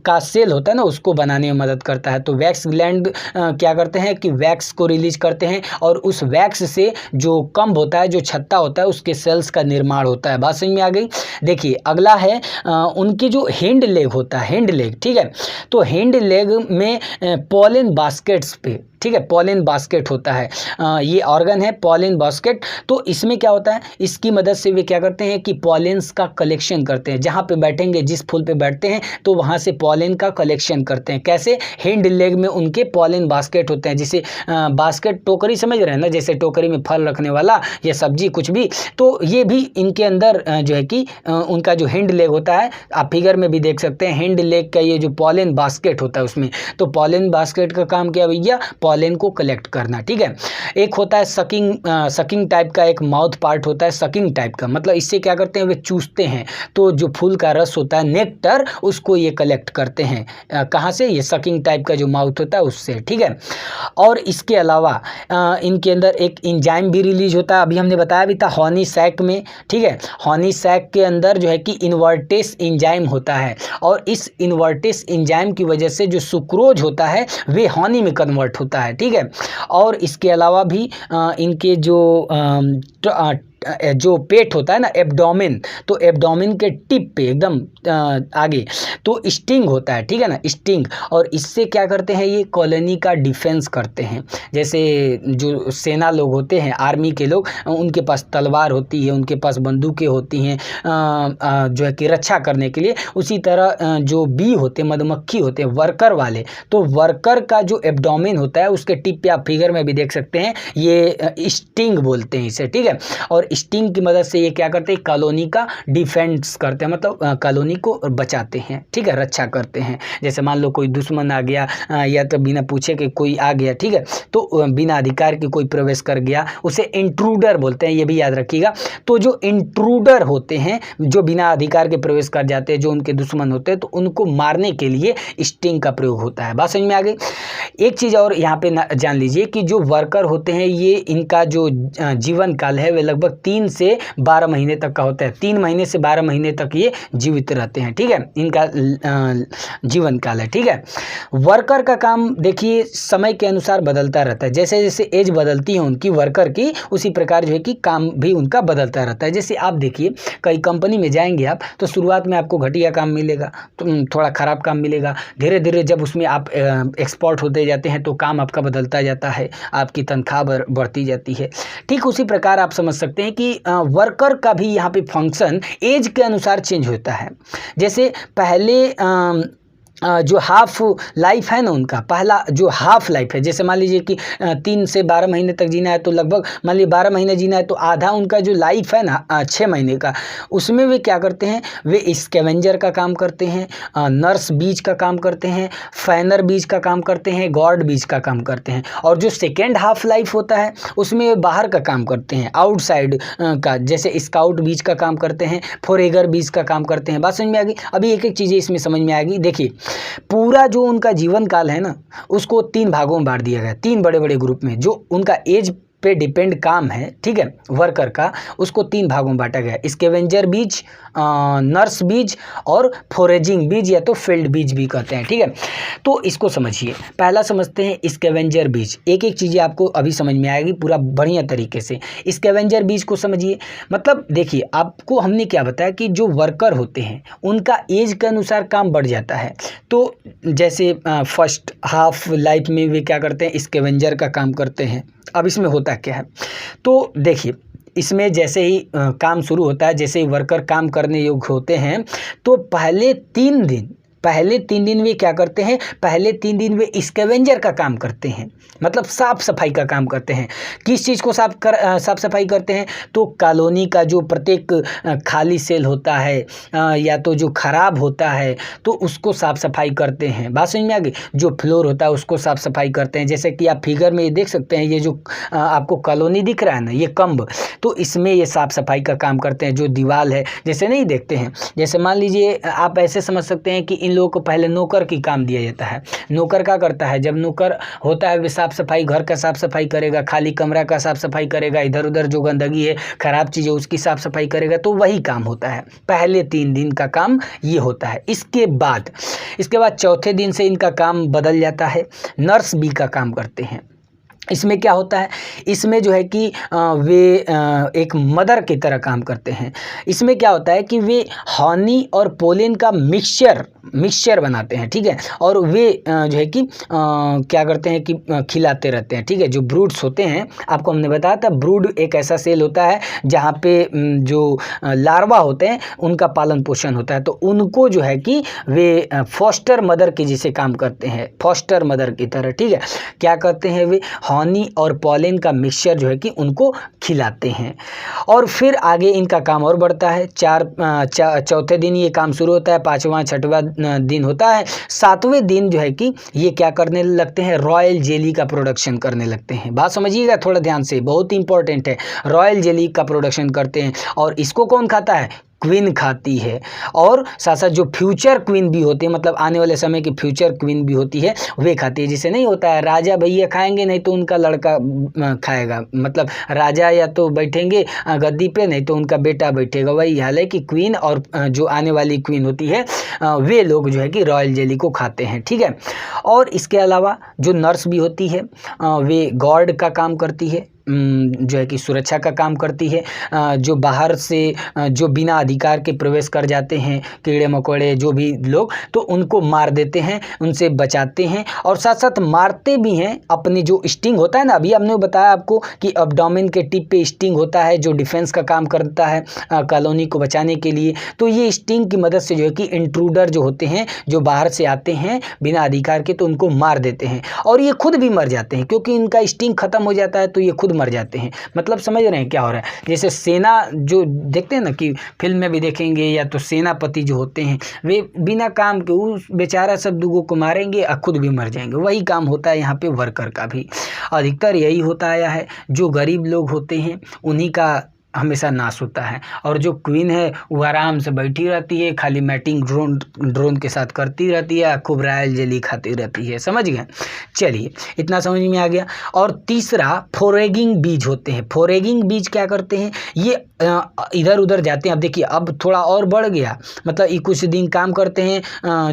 का सेल होता है ना, उसको बनाने में मदद करता है। तो वैक्स ग्लैंड क्या करते हैं कि वैक्स को रिलीज करते हैं और उस वैक्स से जो कंब होता है, जो छत्ता होता है, उसके सेल्स का निर्माण होता है। बात समझ में आ गई। देखिए अगला है उनके जो हिंड लेग होता है, हिंड लेग, ठीक है। तो हिंड लेग में पॉलन बास्केट्स पे, ठीक है, पॉलन बास्केट होता है, ये ऑर्गन है पॉलन बास्केट। तो इसमें क्या होता है, इसकी मदद से वे क्या करते हैं कि पॉलेंस का कलेक्शन करते हैं। जहाँ पे बैठेंगे, जिस फूल पे बैठते हैं, तो वहाँ से पॉलन का कलेक्शन करते हैं। कैसे, हिंड लेग में उनके पॉलन बास्केट होते हैं। जैसे बास्केट, टोकरी समझ रहे हैं ना, जैसे टोकरी में फल रखने वाला या सब्जी कुछ भी, तो ये भी इनके अंदर जो है कि उनका जो हिंड लेग होता है, आप फिगर में भी देख सकते हैं, हिंड लेग का ये जो पॉलन बास्केट होता है उसमें। तो पॉलन बास्केट का काम क्या भैया, पॉलन को कलेक्ट करना, ठीक है। एक होता है सकिंग टाइप का, एक माउथ पार्ट होता है सकिंग टाइप का, मतलब इससे क्या करते हैं, वे चूसते हैं। तो जो फूल का रस होता है, नेक्टर, उसको ये कलेक्ट करते हैं। कहाँ से, ये सकिंग टाइप का जो माउथ होता है उससे, ठीक है। और इसके अलावा इनके अंदर एक इंजाइम भी रिलीज होता है, अभी हमने बताया भी था हॉनी सैक में, ठीक है। हॉनी सैक के अंदर जो है कि इन्वर्टेस इंजाइम होता है और इस इन्वर्टेस इंजाइम की वजह से जो सुक्रोज होता है वे हॉनी में कन्वर्ट होता है, ठीक है। और इसके अलावा भी इनके जो पेट होता है ना, एब्डोमेन, तो एब्डोमेन के टिप पे एकदम आगे तो स्टिंग होता है, ठीक है ना, स्टिंग। और इससे क्या करते हैं, ये कॉलोनी का डिफेंस करते हैं। जैसे जो सेना लोग होते हैं, आर्मी के लोग, उनके पास तलवार होती है, उनके पास बंदूकें होती हैं जो है कि रक्षा करने के लिए। उसी तरह जो बी होते, मधुमक्खी होते हैं, वर्कर वाले, तो वर्कर का जो एब्डोमेन होता है उसके टिप पे आप फिगर में भी देख सकते हैं, ये स्टिंग बोलते हैं इसे, ठीक है। और स्टिंग की मदद से ये क्या करते हैं, कॉलोनी का डिफेंस करते हैं, मतलब कॉलोनी को बचाते हैं, ठीक है, रक्षा करते हैं। जैसे मान लो कोई दुश्मन आ गया या तो बिना पूछे कि कोई आ गया, ठीक है, तो बिना अधिकार के कोई प्रवेश कर गया, उसे इंट्रूडर बोलते हैं, ये भी याद रखिएगा। तो जो इंट्रूडर होते हैं, जो बिना अधिकार के प्रवेश कर जाते हैं, जो उनके दुश्मन होते हैं, तो उनको मारने के लिए स्टिंग का प्रयोग होता है। बात समझ में आ गई। एक चीज़ और यहाँ पे जान लीजिए कि जो वर्कर होते हैं, ये इनका जो जीवन काल है वह लगभग 3 से 12 महीने तक का होता है। 3 महीने से 12 महीने तक ये जीवित रहते हैं, ठीक है, इनका जीवन काल है, ठीक है। वर्कर का काम देखिए समय के अनुसार बदलता रहता है, जैसे जैसे एज बदलती है उनकी वर्कर की, उसी प्रकार जो है कि काम भी उनका बदलता रहता है। जैसे आप देखिए, कई कंपनी में जाएंगे आप, तो शुरुआत में आपको घटिया काम मिलेगा, तो थोड़ा ख़राब काम मिलेगा। धीरे धीरे जब उसमें आप एक्सपर्ट होते जाते हैं तो काम आपका बदलता जाता है, आपकी तनख्वाह बढ़ती जाती है। ठीक उसी प्रकार आप समझ सकते हैं कि वर्कर का भी यहाँ पे फंक्शन एज के अनुसार चेंज होता है। जैसे पहले जो हाफ लाइफ है ना, उनका पहला जो हाफ लाइफ है, जैसे मान लीजिए कि 3 से 12 महीने तक जीना है, तो लगभग मान लीजिए 12 महीने जीना है, तो आधा उनका जो लाइफ है ना 6 महीने का, उसमें वे क्या करते हैं, वे स्कैवेंजर का काम करते हैं, नर्स बीज का काम करते हैं, फैनर बीज का काम करते हैं, गार्ड बीज का काम करते हैं। और जो सेकेंड हाफ लाइफ होता है उसमें वे बाहर का काम करते हैं, आउटसाइड का, जैसे स्काउट बीज का काम करते हैं, फोरेगर बीज का काम करते हैं। बात समझ में आ गई। अभी एक एक चीज़ें इसमें समझ में आएगी। देखिए पूरा जो उनका जीवन काल है ना, उसको 3 भागों में बांट दिया गया, 3 बड़े बड़े ग्रुप में। जो उनका एज पे डिपेंड काम है, ठीक है, वर्कर का, उसको 3 भागों में बांटा गया है। स्कैवेंजर बीज, नर्स बीज और फोरेजिंग बीज या तो फील्ड बीज भी कहते हैं, ठीक है। तो इसको समझिए। पहला समझते हैं स्कैवेंजर बीज। एक एक चीज़ें आपको अभी समझ में आएगी पूरा बढ़िया तरीके से। स्कैवेंजर बीज को समझिए। मतलब देखिए, आपको हमने क्या बताया कि जो वर्कर होते हैं उनका एज के अनुसार काम बढ़ जाता है। तो जैसे फर्स्ट हाफ लाइफ में वे क्या करते हैं, स्कैवेंजर का काम करते हैं। अब इसमें होता क्या है, तो देखिए, इसमें जैसे ही काम शुरू होता है, जैसे ही वर्कर काम करने योग्य होते हैं, तो पहले 3 दिन वे क्या करते हैं, पहले 3 दिन वे स्कैवेंजर का काम करते हैं, मतलब साफ सफाई का काम करते हैं। किस चीज़ को साफ सफाई करते हैं, तो कॉलोनी का जो प्रत्येक खाली सेल होता है या तो जो खराब होता है तो उसको साफ सफाई करते हैं। बात समझ में आ गई। जो फ्लोर होता है उसको साफ सफाई करते हैं। जैसे कि आप फिगर में ये देख सकते हैं, ये जो आपको कॉलोनी दिख रहा है ना, ये कम्ब, तो इसमें ये साफ सफाई का काम करते हैं। जो दीवार है, जैसे नहीं देखते हैं, जैसे मान लीजिए आप ऐसे समझ सकते हैं कि इन लोगों को पहले नौकर की काम दिया जाता है। नौकर क्या करता है, जब नौकर होता है वे साफ सफाई, घर का साफ सफाई करेगा, खाली कमरा का साफ सफाई करेगा, इधर उधर जो गंदगी है, खराब चीज़ है उसकी साफ सफाई करेगा। तो वही काम होता है, पहले 3 दिन का काम ये होता है। इसके बाद चौथे दिन से इनका काम बदल जाता है, नर्स बी का काम करते हैं। इसमें क्या होता है, इसमें जो है कि वे एक मदर की तरह काम करते हैं। इसमें क्या होता है कि वे हनी और पोलन का मिक्सचर बनाते हैं, ठीक है। और वे जो है कि क्या करते हैं कि खिलाते रहते हैं, ठीक है। जो ब्रूड्स होते हैं, आपको हमने बताया था, ब्रूड एक ऐसा सेल होता है जहाँ पे जो लार्वा होते हैं उनका पालन पोषण होता है। तो उनको जो है कि वे फॉस्टर मदर के जैसे काम करते हैं, फॉस्टर मदर की तरह, ठीक है। क्या करते हैं, वे हनी और पॉलन का मिक्सचर जो है कि उनको खिलाते हैं। और फिर आगे इनका काम और बढ़ता है। चौथे दिन ये काम शुरू होता है, 5वां 6वां दिन होता है। 7वें दिन जो है कि ये क्या करने लगते हैं, रॉयल जेली का प्रोडक्शन करने लगते हैं। बात समझिएगा थोड़ा ध्यान से, बहुत इंपॉर्टेंट है। रॉयल जेली का प्रोडक्शन करते हैं और इसको कौन खाता है, क्वीन खाती है। और साथ साथ जो फ्यूचर क्वीन भी होती है, मतलब आने वाले समय की फ्यूचर क्वीन भी होती है, वे खाती है। जिसे नहीं होता है राजा भैया खाएंगे, नहीं तो उनका लड़का खाएगा, मतलब राजा या तो बैठेंगे गद्दी पे, नहीं तो उनका बेटा बैठेगा। वही हाल है कि क्वीन और जो आने वाली क्वीन होती है वे लोग जो है कि रॉयल जेली को खाते हैं, ठीक है। और इसके अलावा जो नर्स भी होती है वे गार्ड का काम करती है, जो है कि सुरक्षा का काम करती है। जो बाहर से जो बिना अधिकार के प्रवेश कर जाते हैं, कीड़े मकोड़े जो भी लोग, तो उनको मार देते हैं, उनसे बचाते हैं। और साथ साथ मारते भी हैं। अपनी जो स्टिंग होता है ना, अभी हमने बताया आपको कि अब्डोमेन के टिप पे स्टिंग होता है जो डिफेंस का काम करता है कॉलोनी को बचाने के लिए। तो ये स्टिंग की मदद से जो है कि इंट्रूडर जो होते हैं, जो बाहर से आते हैं बिना अधिकार के, तो उनको मार देते हैं। और ये खुद भी मर जाते हैं, क्योंकि इनका स्टिंग खत्म हो जाता है तो ये खुद मर जाते हैं। मतलब समझ रहे हैं क्या हो रहा है। जैसे सेना जो देखते हैं ना कि फिल्म में भी देखेंगे, या तो सेनापति जो होते हैं वे बिना काम के उस बेचारा सब दूगों को मारेंगे और खुद भी मर जाएंगे। वही काम होता है यहाँ पे वर्कर का भी। अधिकतर यही होता आया है। जो गरीब लोग होते हैं उन्हीं का हमेशा नाश होता है, और जो क्वीन है वो आराम से बैठी रहती है, खाली मैटिंग ड्रोन के साथ करती रहती है, खूब रॉयल जेली खाती रहती है। समझ गए। चलिए, इतना समझ में आ गया। और तीसरा फोरेगिंग बीज होते हैं। फोरेगिंग बीज क्या करते हैं, ये इधर उधर जाते हैं। अब देखिए, अब थोड़ा और बढ़ गया, मतलब ये कुछ दिन काम करते हैं,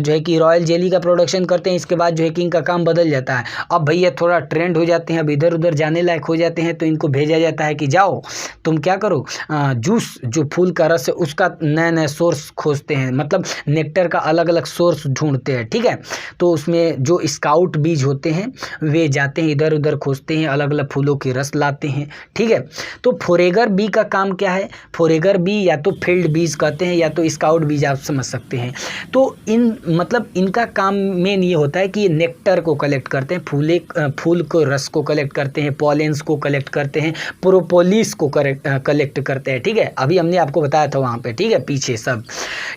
जो है कि रॉयल जेली का प्रोडक्शन करते हैं। इसके बाद जो है कि इनका काम बदल जाता है। अब भैया थोड़ा ट्रेंड हो जाते हैं, अब इधर उधर जाने लायक हो जाते हैं, तो इनको भेजा जाता है कि जाओ तुम क्या करो, जूस जो फूल का रस है उसका नए नए सोर्स खोजते हैं, मतलब नेक्टर का अलग अलग सोर्स ढूंढते हैं, ठीक है। तो उसमें जो स्काउट बीज होते हैं वे जाते हैं इधर उधर, खोजते हैं, अलग अलग फूलों के रस लाते हैं, ठीक है। तो फोरेगर बी का काम क्या है, फोरेगर बी या तो फील्ड बीज कहते हैं या तो स्काउट बीज, आप समझ सकते हैं। तो मतलब इनका काम मेन ये होता है कि ये नेक्टर को कलेक्ट करते हैं, फूल को रस को कलेक्ट करते हैं, पॉलेंस को कलेक्ट करते हैं, प्रोपोलिस को कलेक्ट करते हैं, ठीक है। अभी हमने आपको बताया था वहाँ पे, ठीक है, पीछे सब,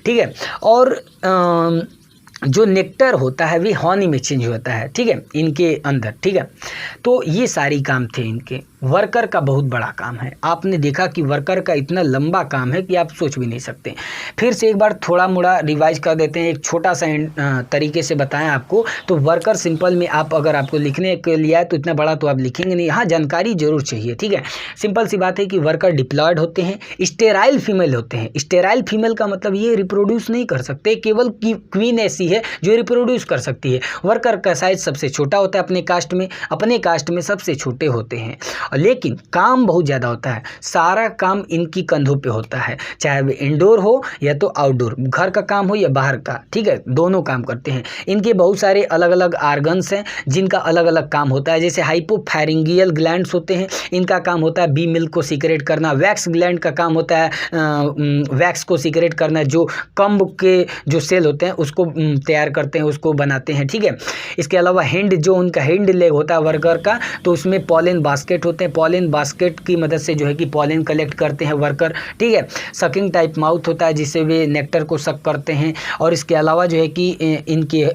ठीक है। और जो नेक्टर होता है वे हनी में चेंज होता है, ठीक है, इनके अंदर, ठीक है। तो ये सारी काम थे इनके। वर्कर का बहुत बड़ा काम है, आपने देखा कि वर्कर का इतना लंबा काम है कि आप सोच भी नहीं सकते। फिर से एक बार थोड़ा मोड़ा रिवाइज कर देते हैं, एक छोटा सा तरीके से बताएं आपको। तो वर्कर सिंपल में आप अगर आपको लिखने के लिए है तो इतना बड़ा तो आप लिखेंगे नहीं, हाँ जानकारी जरूर चाहिए, ठीक है। सिंपल सी बात है कि वर्कर डिप्लॉयड होते हैं, स्टेराइल फीमेल होते हैं। स्टेराइल फीमेल का मतलब ये रिप्रोड्यूस नहीं कर सकते, केवल क्वीन ऐसी है जो रिप्रोड्यूस कर सकती है। वर्कर का साइज सबसे छोटा होता है अपने कास्ट में सबसे छोटे होते हैं, लेकिन काम बहुत ज़्यादा होता है। सारा काम इनकी कंधों पे होता है, चाहे वो इंडोर हो या तो आउटडोर, घर का काम हो या बाहर का, ठीक है, दोनों काम करते हैं। इनके बहुत सारे अलग अलग आर्गन्स हैं जिनका अलग अलग काम होता है। जैसे हाइपोफैरिंगियल ग्लैंड्स होते हैं, इनका काम होता है बी मिल्क को सीक्रेट करना। वैक्स ग्लैंड का काम होता है वैक्स को सीक्रेट करना, जो कम्ब के जो सेल होते हैं उसको तैयार करते हैं, उसको बनाते हैं, ठीक है। इसके अलावा हिंड, जो उनका हिंड लेग होता है वर्कर का, तो उसमें पॉलन बास्केट होते हैं। पॉलन बास्केट की मदद से जो है कि पॉलन कलेक्ट करते हैं वर्कर, ठीक है। सकिंग टाइप माउथ होता है जिससे वे नेक्टर को सक करते हैं। और इसके अलावा जो है कि इनके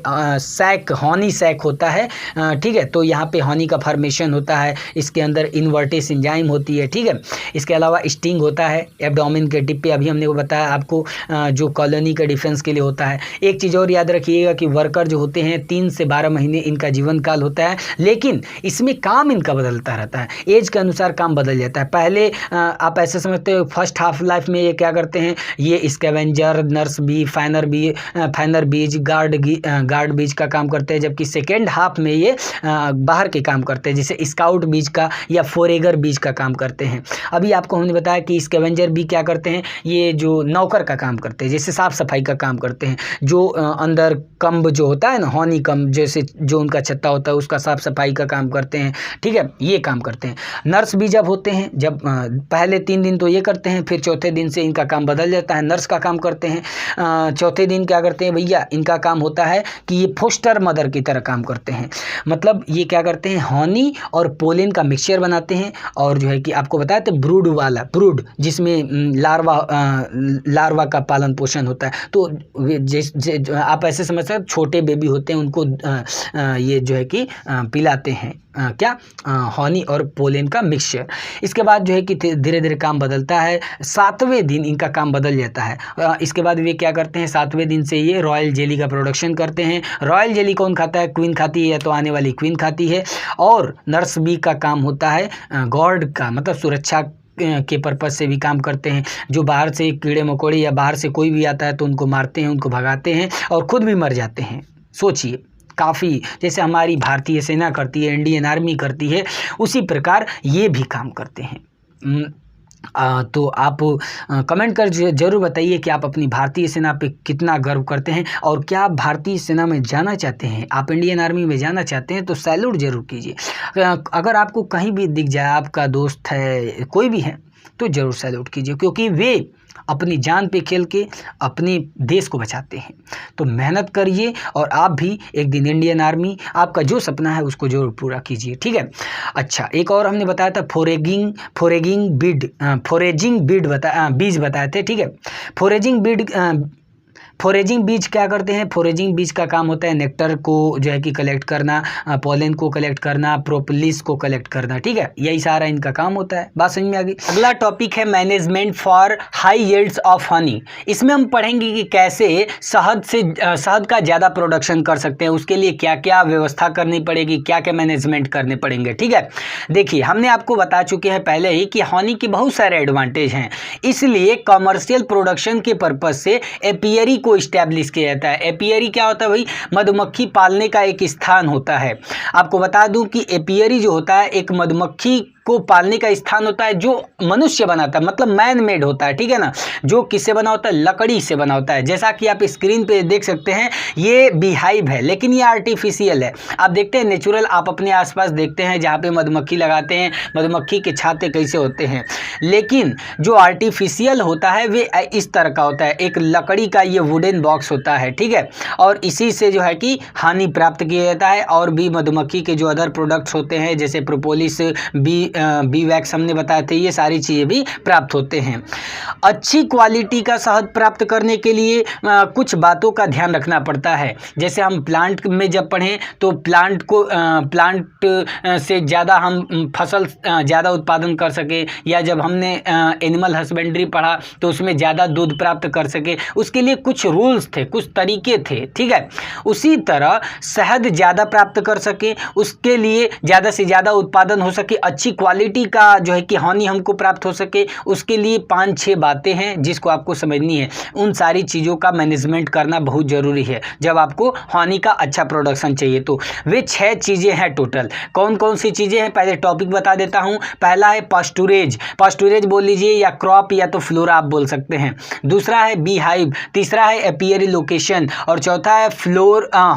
सैक, हनी सैक होता है, ठीक है। तो यहाँ पे हनी का फॉर्मेशन होता है, इसके अंदर इन्वर्टेस एंजाइम होती है, ठीक है। इसके अलावा स्टिंग होता है एब्डोमेन के टिप पे, अभी हमने वो बताया आपको, जो कॉलोनी का डिफेंस के लिए होता है। एक चीज़ और याद रखिएगा कि वर्कर जो होते हैं 3 से 12 महीने इनका जीवन काल होता है, लेकिन इसमें काम इनका बदलता रहता है, एज के अनुसार काम बदल जाता है। पहले आप ऐसे समझते हो फर्स्ट हाफ लाइफ में ये क्या करते हैं, ये स्कैवेंजर, नर्स बी, फाइनर बीज, गार्ड बीज का काम करते हैं, जबकि सेकेंड हाफ में ये बाहर के काम करते हैं, जैसे स्काउट बीज का या फोरेगर बीज का काम करते हैं। अभी आपको हमने बताया कि स्कैवेंजर बी क्या करते हैं, ये जो नौकर का काम करते हैं, जैसे साफ सफाई का काम करते हैं। जो अंदर कम्ब जो होता है ना, हनी कम्ब जैसे जो उनका छत्ता होता है उसका साफ सफाई का काम करते हैं, ठीक है, ये काम करते हैं। नर्स भी जब होते हैं, जब पहले 3 दिन तो ये करते हैं, फिर चौथे दिन से इनका काम बदल जाता है, नर्स का काम करते हैं। चौथे दिन क्या करते हैं भैया, इनका काम होता है कि ये फोस्टर मदर की तरह काम करते हैं। मतलब ये क्या करते हैं, हनी और पोलन का मिक्सचर बनाते हैं, और जो है कि आपको बताया तो ब्रूड जिसमें लार्वा का पालन पोषण होता है। तो आप ऐसे समझ सकते, छोटे बेबी होते हैं उनको ये जो है कि पिलाते हैं क्या, हनी और पोलन का मिक्सचर। इसके बाद जो है कि धीरे धीरे काम बदलता है। 7वें दिन इनका काम बदल जाता है। इसके बाद वे क्या करते हैं, 7वें दिन से ये रॉयल जेली का प्रोडक्शन करते हैं। रॉयल जेली कौन खाता है, क्वीन खाती है, या तो आने वाली क्वीन खाती है। और नर्स बी का काम होता है गार्ड का, मतलब सुरक्षा के पर्पज़ से भी काम करते हैं। जो बाहर से कीड़े मकोड़े या बाहर से कोई भी आता है तो उनको मारते हैं, उनको भगाते हैं और खुद भी मर जाते हैं। सोचिए, काफ़ी जैसे हमारी भारतीय सेना करती है, इंडियन आर्मी करती है, उसी प्रकार ये भी काम करते हैं। तो आप कमेंट कर जरूर बताइए कि आप अपनी भारतीय सेना पे कितना गर्व करते हैं, और क्या आप भारतीय सेना में जाना चाहते हैं, आप इंडियन आर्मी में जाना चाहते हैं तो सैल्यूट जरूर कीजिए। अगर आपको कहीं भी दिख जाए, आपका दोस्त है, कोई भी है, तो ज़रूर सैल्यूट कीजिए, क्योंकि वे अपनी जान पे खेल के अपने देश को बचाते हैं। तो मेहनत करिए, और आप भी एक दिन इंडियन आर्मी, आपका जो सपना है उसको जरूर पूरा कीजिए, ठीक है। अच्छा, एक और हमने बताया था फोरेजिंग बीज बताए थे, ठीक है। फोरेजिंग बीज क्या करते हैं, फोरेजिंग बीज का काम होता है नेक्टर को जो है कि कलेक्ट करना, पोलन को कलेक्ट करना, प्रोपोलिस को कलेक्ट करना, ठीक है। यही सारा इनका काम होता है। बात समझ में आ गई। अगला टॉपिक है management for high yields of honey. इसमें हम पढ़ेंगे कि कैसे शहद का ज़्यादा प्रोडक्शन कर सकते हैं, उसके लिए क्या क्या व्यवस्था करनी पड़ेगी, क्या क्या मैनेजमेंट करने पड़ेंगे, ठीक है। देखिए, हमने आपको बता चुके हैं पहले ही कि हनी के बहुत सारे एडवांटेज हैं, इसलिए कमर्शियल प्रोडक्शन के पर्पज से एपियरी को इस्टेब्लिश किया जाता है। एपियरी क्या होता है भाई, मधुमक्खी पालने का एक स्थान होता है। आपको बता दूं कि एपियरी जो होता है एक मधुमक्खी को पालने का स्थान होता है जो मनुष्य बनाता है, मतलब मैन मेड होता है, ठीक है ना। जो किससे बना होता है, लकड़ी से बना होता है। जैसा कि आप स्क्रीन पे देख सकते हैं, ये बीहाइव है, लेकिन ये आर्टिफिशियल है। आप देखते हैं नेचुरल, आप अपने आसपास देखते हैं जहाँ पे मधुमक्खी लगाते हैं, मधुमक्खी के छाते कैसे होते हैं, लेकिन जो आर्टिफिशियल होता है वे इस तरह का होता है, एक लकड़ी का ये वुडन बॉक्स होता है, ठीक है। और इसी से जो है कि हानि प्राप्त किया जाता है। और भी मधुमक्खी के जो अदर प्रोडक्ट्स होते हैं, जैसे प्रोपोलिस, बी वैक्स हमने बताए थे, ये सारी चीज़ें भी प्राप्त होते हैं। अच्छी क्वालिटी का शहद प्राप्त करने के लिए कुछ बातों का ध्यान रखना पड़ता है। जैसे हम प्लांट में जब पढ़ें तो प्लांट से ज़्यादा हम फसल ज़्यादा उत्पादन कर सके, या जब हमने एनिमल हस्बेंड्री पढ़ा तो उसमें ज़्यादा दूध प्राप्त कर सके, उसके लिए कुछ रूल्स थे, कुछ तरीके थे, ठीक है। उसी तरह शहद ज़्यादा प्राप्त कर सके, उसके लिए ज़्यादा से ज़्यादा उत्पादन हो सके, अच्छी क्वालिटी का जो है कि हनी हमको प्राप्त हो सके, उसके लिए 5-6 बातें हैं जिसको आपको समझनी है। उन सारी चीज़ों का मैनेजमेंट करना बहुत ज़रूरी है जब आपको हनी का अच्छा प्रोडक्शन चाहिए। तो वे 6 चीज़ें हैं टोटल। कौन कौन सी चीज़ें हैं, पहले टॉपिक बता देता हूँ। पहला है पास्टुरेज, पास्टुरेज बोल लीजिए, या क्रॉप या तो फ्लोरा आप बोल सकते हैं। दूसरा है बी हाइव, तीसरा है एपियरी लोकेशन, और चौथा है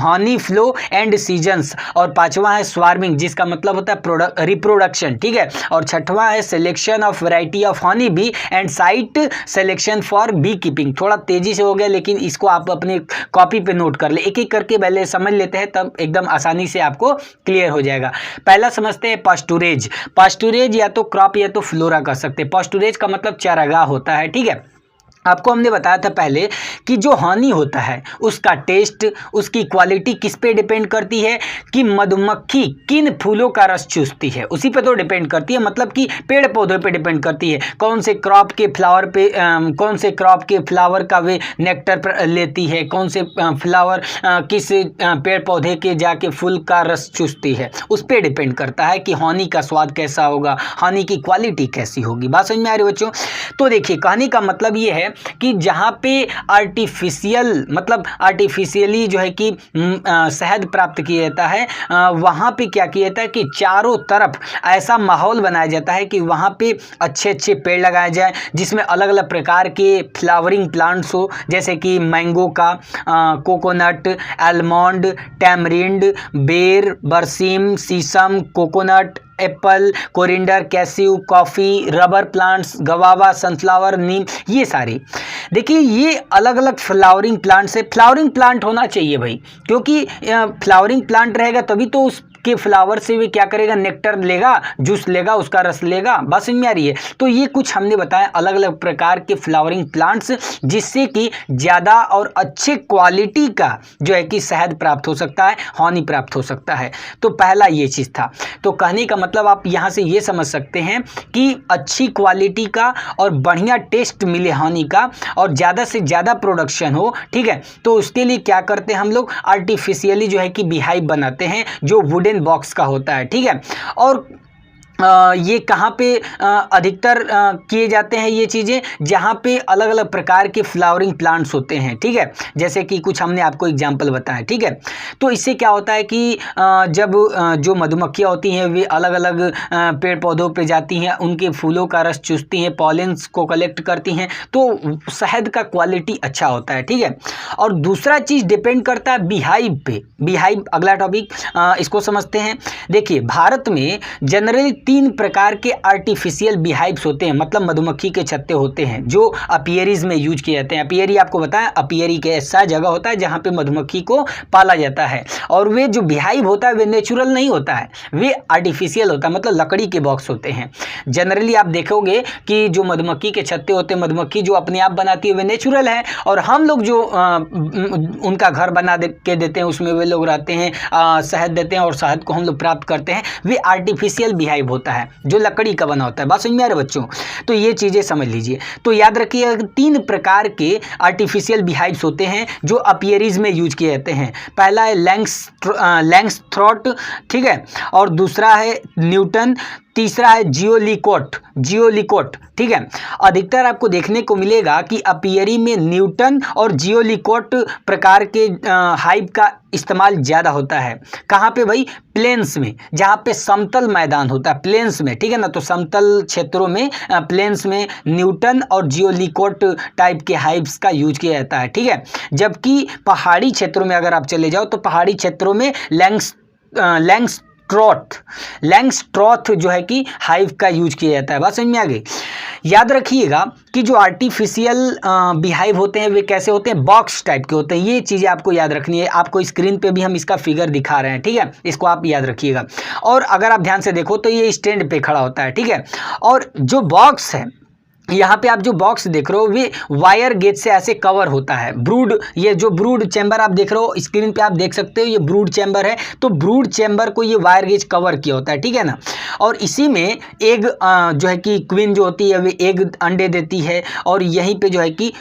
हनी फ्लो एंड सीजन्स, और पांचवा है स्वार्मिंग जिसका मतलब होता है रिप्रोडक्शन, ठीक है। और छठवां है selection of variety of honey bee and site selection for bee keeping. थोड़ा तेजी से हो गया लेकिन इसको आप अपने कॉपी पे नोट कर ले, एक एक करके पहले समझ लेते हैं तब एकदम आसानी से आपको क्लियर हो जाएगा। पहला समझते हैं पास्टुरेज। पास्टुरेज या तो क्रॉप या तो फ्लोरा कर सकते हैं। पास्टुरेज का मतलब चारागाह होता है, ठीक है। आपको हमने बताया था पहले कि जो हनी होता है उसका टेस्ट, उसकी क्वालिटी किस पे डिपेंड करती है कि मधुमक्खी किन फूलों का रस चूसती है, उसी पे तो डिपेंड करती है। मतलब कि पेड़ पौधों पे डिपेंड करती है, कौन से क्रॉप के फ्लावर पे कौन से क्रॉप के फ्लावर का वे नेक्टर लेती है, कौन से फ्लावर किस पेड़ पौधे के जाके फूल का रस चूसती है, उस पर डिपेंड करता है कि हनी का स्वाद कैसा होगा, हनी की क्वालिटी कैसी होगी। बात समझ में आ रही बच्चों? तो देखिए, कहने का मतलब ये है कि जहाँ पे आर्टिफिशियली जो है कि शहद प्राप्त किया जाता है, वहाँ पे क्या किया जाता है कि चारों तरफ ऐसा माहौल बनाया जाता है कि वहाँ पे अच्छे अच्छे पेड़ लगाए जाए जिसमें अलग अलग प्रकार के फ्लावरिंग प्लांट्स हो, जैसे कि मैंगो का, कोकोनट, आलमंड, टैमरिंड, बेर, बरसीम, शीशम, coconut, apple, coriander, cashew, coffee, rubber plants, guava, sunflower, neem, ये सारे देखिए ये अलग अलग फ्लावरिंग प्लांट्स है। फ्लावरिंग प्लांट होना चाहिए भाई, क्योंकि फ्लावरिंग प्लांट रहेगा तभी तो उस के फ्लावर से भी क्या करेगा, नेक्टर लेगा, जूस लेगा, उसका रस लेगा। बस समझ में आ रही है? तो ये कुछ हमने बताया अलग अलग प्रकार के फ्लावरिंग प्लांट्स जिससे कि ज़्यादा और अच्छे क्वालिटी का जो है कि शहद प्राप्त हो सकता है, हनी प्राप्त हो सकता है। तो पहला ये चीज़ था। तो कहने का मतलब आप यहाँ से ये समझ सकते हैं कि अच्छी क्वालिटी का और बढ़िया टेस्ट मिले हनी का और ज़्यादा से ज़्यादा प्रोडक्शन हो, ठीक है। तो उसके लिए क्या करते हैं हम लोग, आर्टिफिशियली जो है कि बीहाइव बनाते हैं जो वुडन बॉक्स का होता है, ठीक है। और ये कहाँ पे अधिकतर किए जाते हैं ये चीज़ें, जहाँ पे अलग अलग प्रकार के फ्लावरिंग प्लांट्स होते हैं, ठीक है। जैसे कि कुछ हमने आपको एग्जांपल बताया, ठीक है। तो इससे क्या होता है कि जब जो मधुमक्खियाँ होती हैं वे अलग अलग पेड़ पौधों पे जाती हैं, उनके फूलों का रस चूसती हैं, पॉलेंस को कलेक्ट करती हैं, तो शहद का क्वालिटी अच्छा होता है, ठीक है। और दूसरा चीज़ डिपेंड करता है बीहाइव पे। बीहाइव अगला टॉपिक, इसको समझते हैं। देखिए, भारत में जनरली 3 प्रकार के आर्टिफिशियल बीहाइव्स होते हैं, मतलब मधुमक्खी के छत्ते होते हैं जो अपियरीज में यूज किए जाते हैं। अपियरी आपको बताया, अपियरी के ऐसा जगह होता है जहाँ पे मधुमक्खी को पाला जाता है। और वे जो बीहाइव होता है वे नेचुरल नहीं होता है, वे आर्टिफिशियल होता है, मतलब लकड़ी के बॉक्स होते हैं। जनरली आप देखोगे कि जो मधुमक्खी के छत्ते होते हैं, मधुमक्खी जो अपने आप बनाती है वे नेचुरल है, और हम लोग जो उनका घर बना के देते हैं उसमें वे लोग रहते हैं, शहद देते हैं और शहद को हम लोग प्राप्त करते हैं, वे आर्टिफिशियल बीहाइव होता है जो लकड़ी का बना होता है। बात समझ में आ रही है बच्चों? तो ये चीज़ें समझ लीजिए। तो याद रखिए 3 प्रकार के आर्टिफिशियल बीहाइव्स होते हैं जो अपियरीज में यूज किए जाते हैं। पहला है लैंग्सथ्रॉट, ठीक है, और दूसरा है न्यूटन, तीसरा है जियोलिकोट, ठीक है। अधिकतर आपको देखने को मिलेगा कि अपियरी में न्यूटन और जियोलिकोट प्रकार के हाइव का इस्तेमाल ज़्यादा होता है। कहाँ पे भाई? प्लेन्स में, जहाँ पे समतल मैदान होता है, प्लेन्स में, ठीक है ना। तो समतल क्षेत्रों में, प्लेन्स में नन्यूटन और जियोलिकोट टाइप के हाइव्स का यूज किया जाता है, ठीक है। जबकि पहाड़ी क्षेत्रों में अगर आप चले जाओ तो पहाड़ी क्षेत्रों में लैंग्सथ्रॉट लैंगस्ट्रॉथ जो है कि हाइव का यूज किया जाता है। बात समझ में आ गई। याद रखिएगा कि जो आर्टिफिशियल बीहाइव होते हैं वे कैसे होते हैं, बॉक्स टाइप के होते हैं। ये चीज़ें आपको याद रखनी है। आपको स्क्रीन पे भी हम इसका फिगर दिखा रहे हैं, ठीक है, इसको आप याद रखिएगा। और अगर आप ध्यान से देखो तो ये स्टैंड पे खड़ा होता है, ठीक है। और जो बॉक्स है, यहाँ पे आप जो बॉक्स देख रहे हो वे वायर गेज से ऐसे कवर होता है। ब्रूड, ये जो ब्रूड चैम्बर आप देख रहे हो स्क्रीन पे आप देख सकते हो, ये ब्रूड चैम्बर है। तो ब्रूड चैम्बर को ये वायर गेज कवर किया होता है, ठीक है ना। और इसी में एग जो है कि क्वीन जो होती है वे एग अंडे देती है। और यहीं पे जो है कि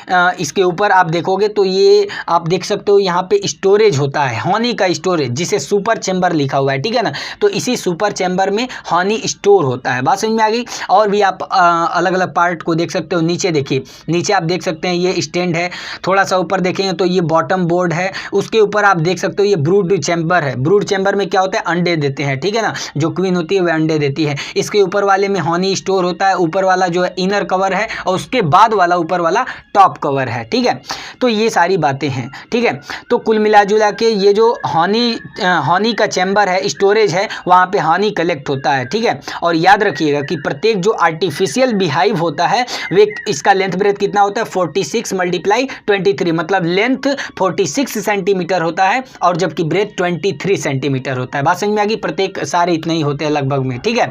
इसके ऊपर आप देखोगे तो ये आप देख सकते हो यहाँ पे स्टोरेज होता है, हनी का स्टोरेज, जिसे सुपर चैम्बर लिखा हुआ है, ठीक है ना। तो इसी सुपर चैम्बर में हनी स्टोर होता है। बात समझ में आ गई। और भी आप अलग अलग पार्ट को देख सकते हो। नीचे देखिए, नीचे आप देख सकते हैं ये स्टैंड है। थोड़ा सा ऊपर देखेंगे तो ये बॉटम बोर्ड है। उसके ऊपर आप देख सकते हो ये ब्रूड चैम्बर है। ब्रूड चैम्बर में क्या होता है, अंडे देते हैं, ठीक है ना। जो क्वीन होती है वह अंडे देती है। इसके ऊपर वाले में हनी स्टोर होता है। ऊपर वाला जो है इनर कवर है और उसके बाद वाला ऊपर वाला टॉप कवर है, ठीक है। तो ये सारी बातें हैं, ठीक है। तो कुल मिला जुला के ये जो हनी का चैम्बर है, स्टोरेज है, वहाँ पे हनी कलेक्ट होता है, ठीक है। और याद रखिएगा कि प्रत्येक जो आर्टिफिशियल बीहाइव होता है वे इसका लेंथ ब्रेथ कितना होता है, 46 × 23, मतलब लेंथ 46 सेंटीमीटर होता है और जबकि ब्रेथ 23 सेंटीमीटर होता है। बात समझ में आ गई। प्रत्येक सारे इतने ही होते हैं लगभग में, ठीक है।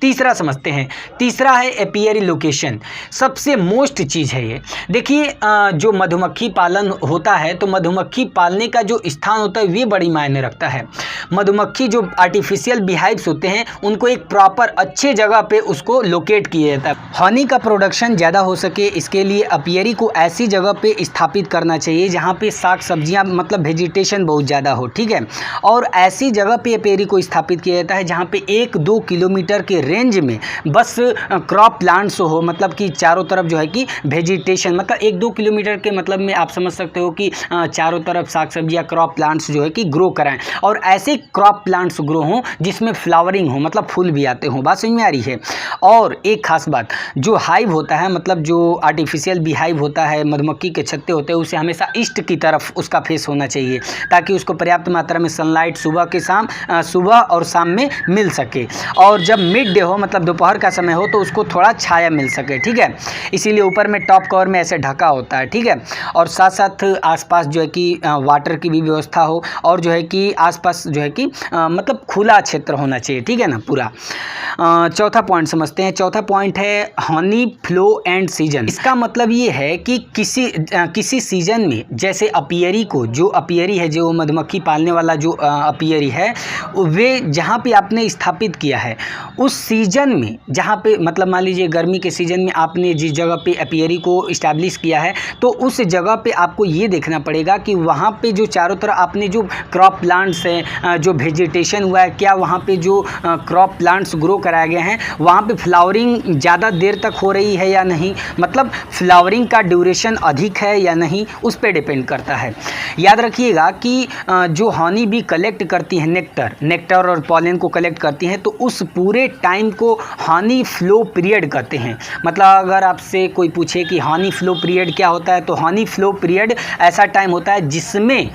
तीसरा समझते हैं। तीसरा है एपियरी लोकेशन। सबसे मोस्ट चीज़ है ये। देखिए जो मधुमक्खी पालन होता है तो मधुमक्खी पालने का जो स्थान होता है वे बड़ी मायने रखता है। मधुमक्खी जो आर्टिफिशियल बीहाइव्स होते हैं उनको एक प्रॉपर अच्छे जगह पे उसको लोकेट किया जाता है। हनी का प्रोडक्शन ज़्यादा हो सके इसके लिए अपियरी को ऐसी जगह पे स्थापित करना चाहिए जहाँ पे साग सब्जियाँ मतलब वेजिटेशन बहुत ज़्यादा हो, ठीक है। और ऐसी जगह पे अपियरी को स्थापित किया जाता है जहाँ पे 1-2 किलोमीटर के रेंज में बस क्रॉप प्लांट्स हो, मतलब कि चारों तरफ जो है कि वेजिटेशन, मतलब 1-2 किलोमीटर के मतलब में आप समझ सकते हो कि चारों तरफ साग सब्जियाँ क्रॉप प्लांट्स जो है कि ग्रो कराएं। और ऐसे क्रॉप प्लांट्स ग्रो हों जिसमें फ्लावरिंग हो, मतलब फूल भी आते हों। बात समझ में आ रही है। और एक खास बात, जो हाइव होता है मतलब जो आर्टिफिशियल बीहाइव होता है, मधुमक्खी के छत्ते होते हैं, उसे हमेशा ईस्ट की तरफ उसका फेस होना चाहिए ताकि उसको पर्याप्त मात्रा में सनलाइट सुबह और शाम में मिल सके। और जब मिड डे हो मतलब दोपहर का समय हो तो उसको थोड़ा छाया मिल सके, ठीक है। इसीलिए ऊपर में टॉप कवर में ऐसे ढका होता है, ठीक है। और साथ साथ आसपास जो है कि वाटर की भी व्यवस्था हो और जो है कि आसपास जो है कि मतलब खुला क्षेत्र होना चाहिए, ठीक है ना, पूरा। चौथा पॉइंट समझते हैं। चौथा पॉइंट है हनी फ्लो एंड सीजन। इसका मतलब ये है कि किसी सीजन में, जैसे अपियरी को, जो अपियरी है, जो मधुमक्खी पालने वाला जो अपियरी है, वे जहाँ पे आपने स्थापित किया है उस सीजन में, जहाँ पे मतलब मान लीजिए गर्मी के सीजन में आपने जिस जगह पे अपियरी को इस्टेब्लिश किया है तो उस जगह पे आपको ये देखना पड़ेगा कि वहाँ पे जो चारों तरफ आपने जो क्रॉप प्लांट्स हैं, जो वेजिटेशन हुआ है, क्या वहाँ पे जो क्रॉप प्लांट्स ग्रो कराए गए हैं वहाँ पे फ्लावरिंग ज़्यादा देर तक हो रही है या नहीं, मतलब फ्लावरिंग का ड्यूरेशन अधिक है या नहीं, उस पर डिपेंड करता है। याद रखिएगा कि जो हनी बी कलेक्ट करती है नेक्टर और पॉलन को कलेक्ट करती हैं तो उस पूरे टाइम को हनी फ्लो पीरियड कहते हैं। मतलब अगर आपसे कोई पूछे कि हनी फ्लो पीरियड क्या होता है तो हनी फ्लो पीरियड ऐसा टाइम होता है जिसमें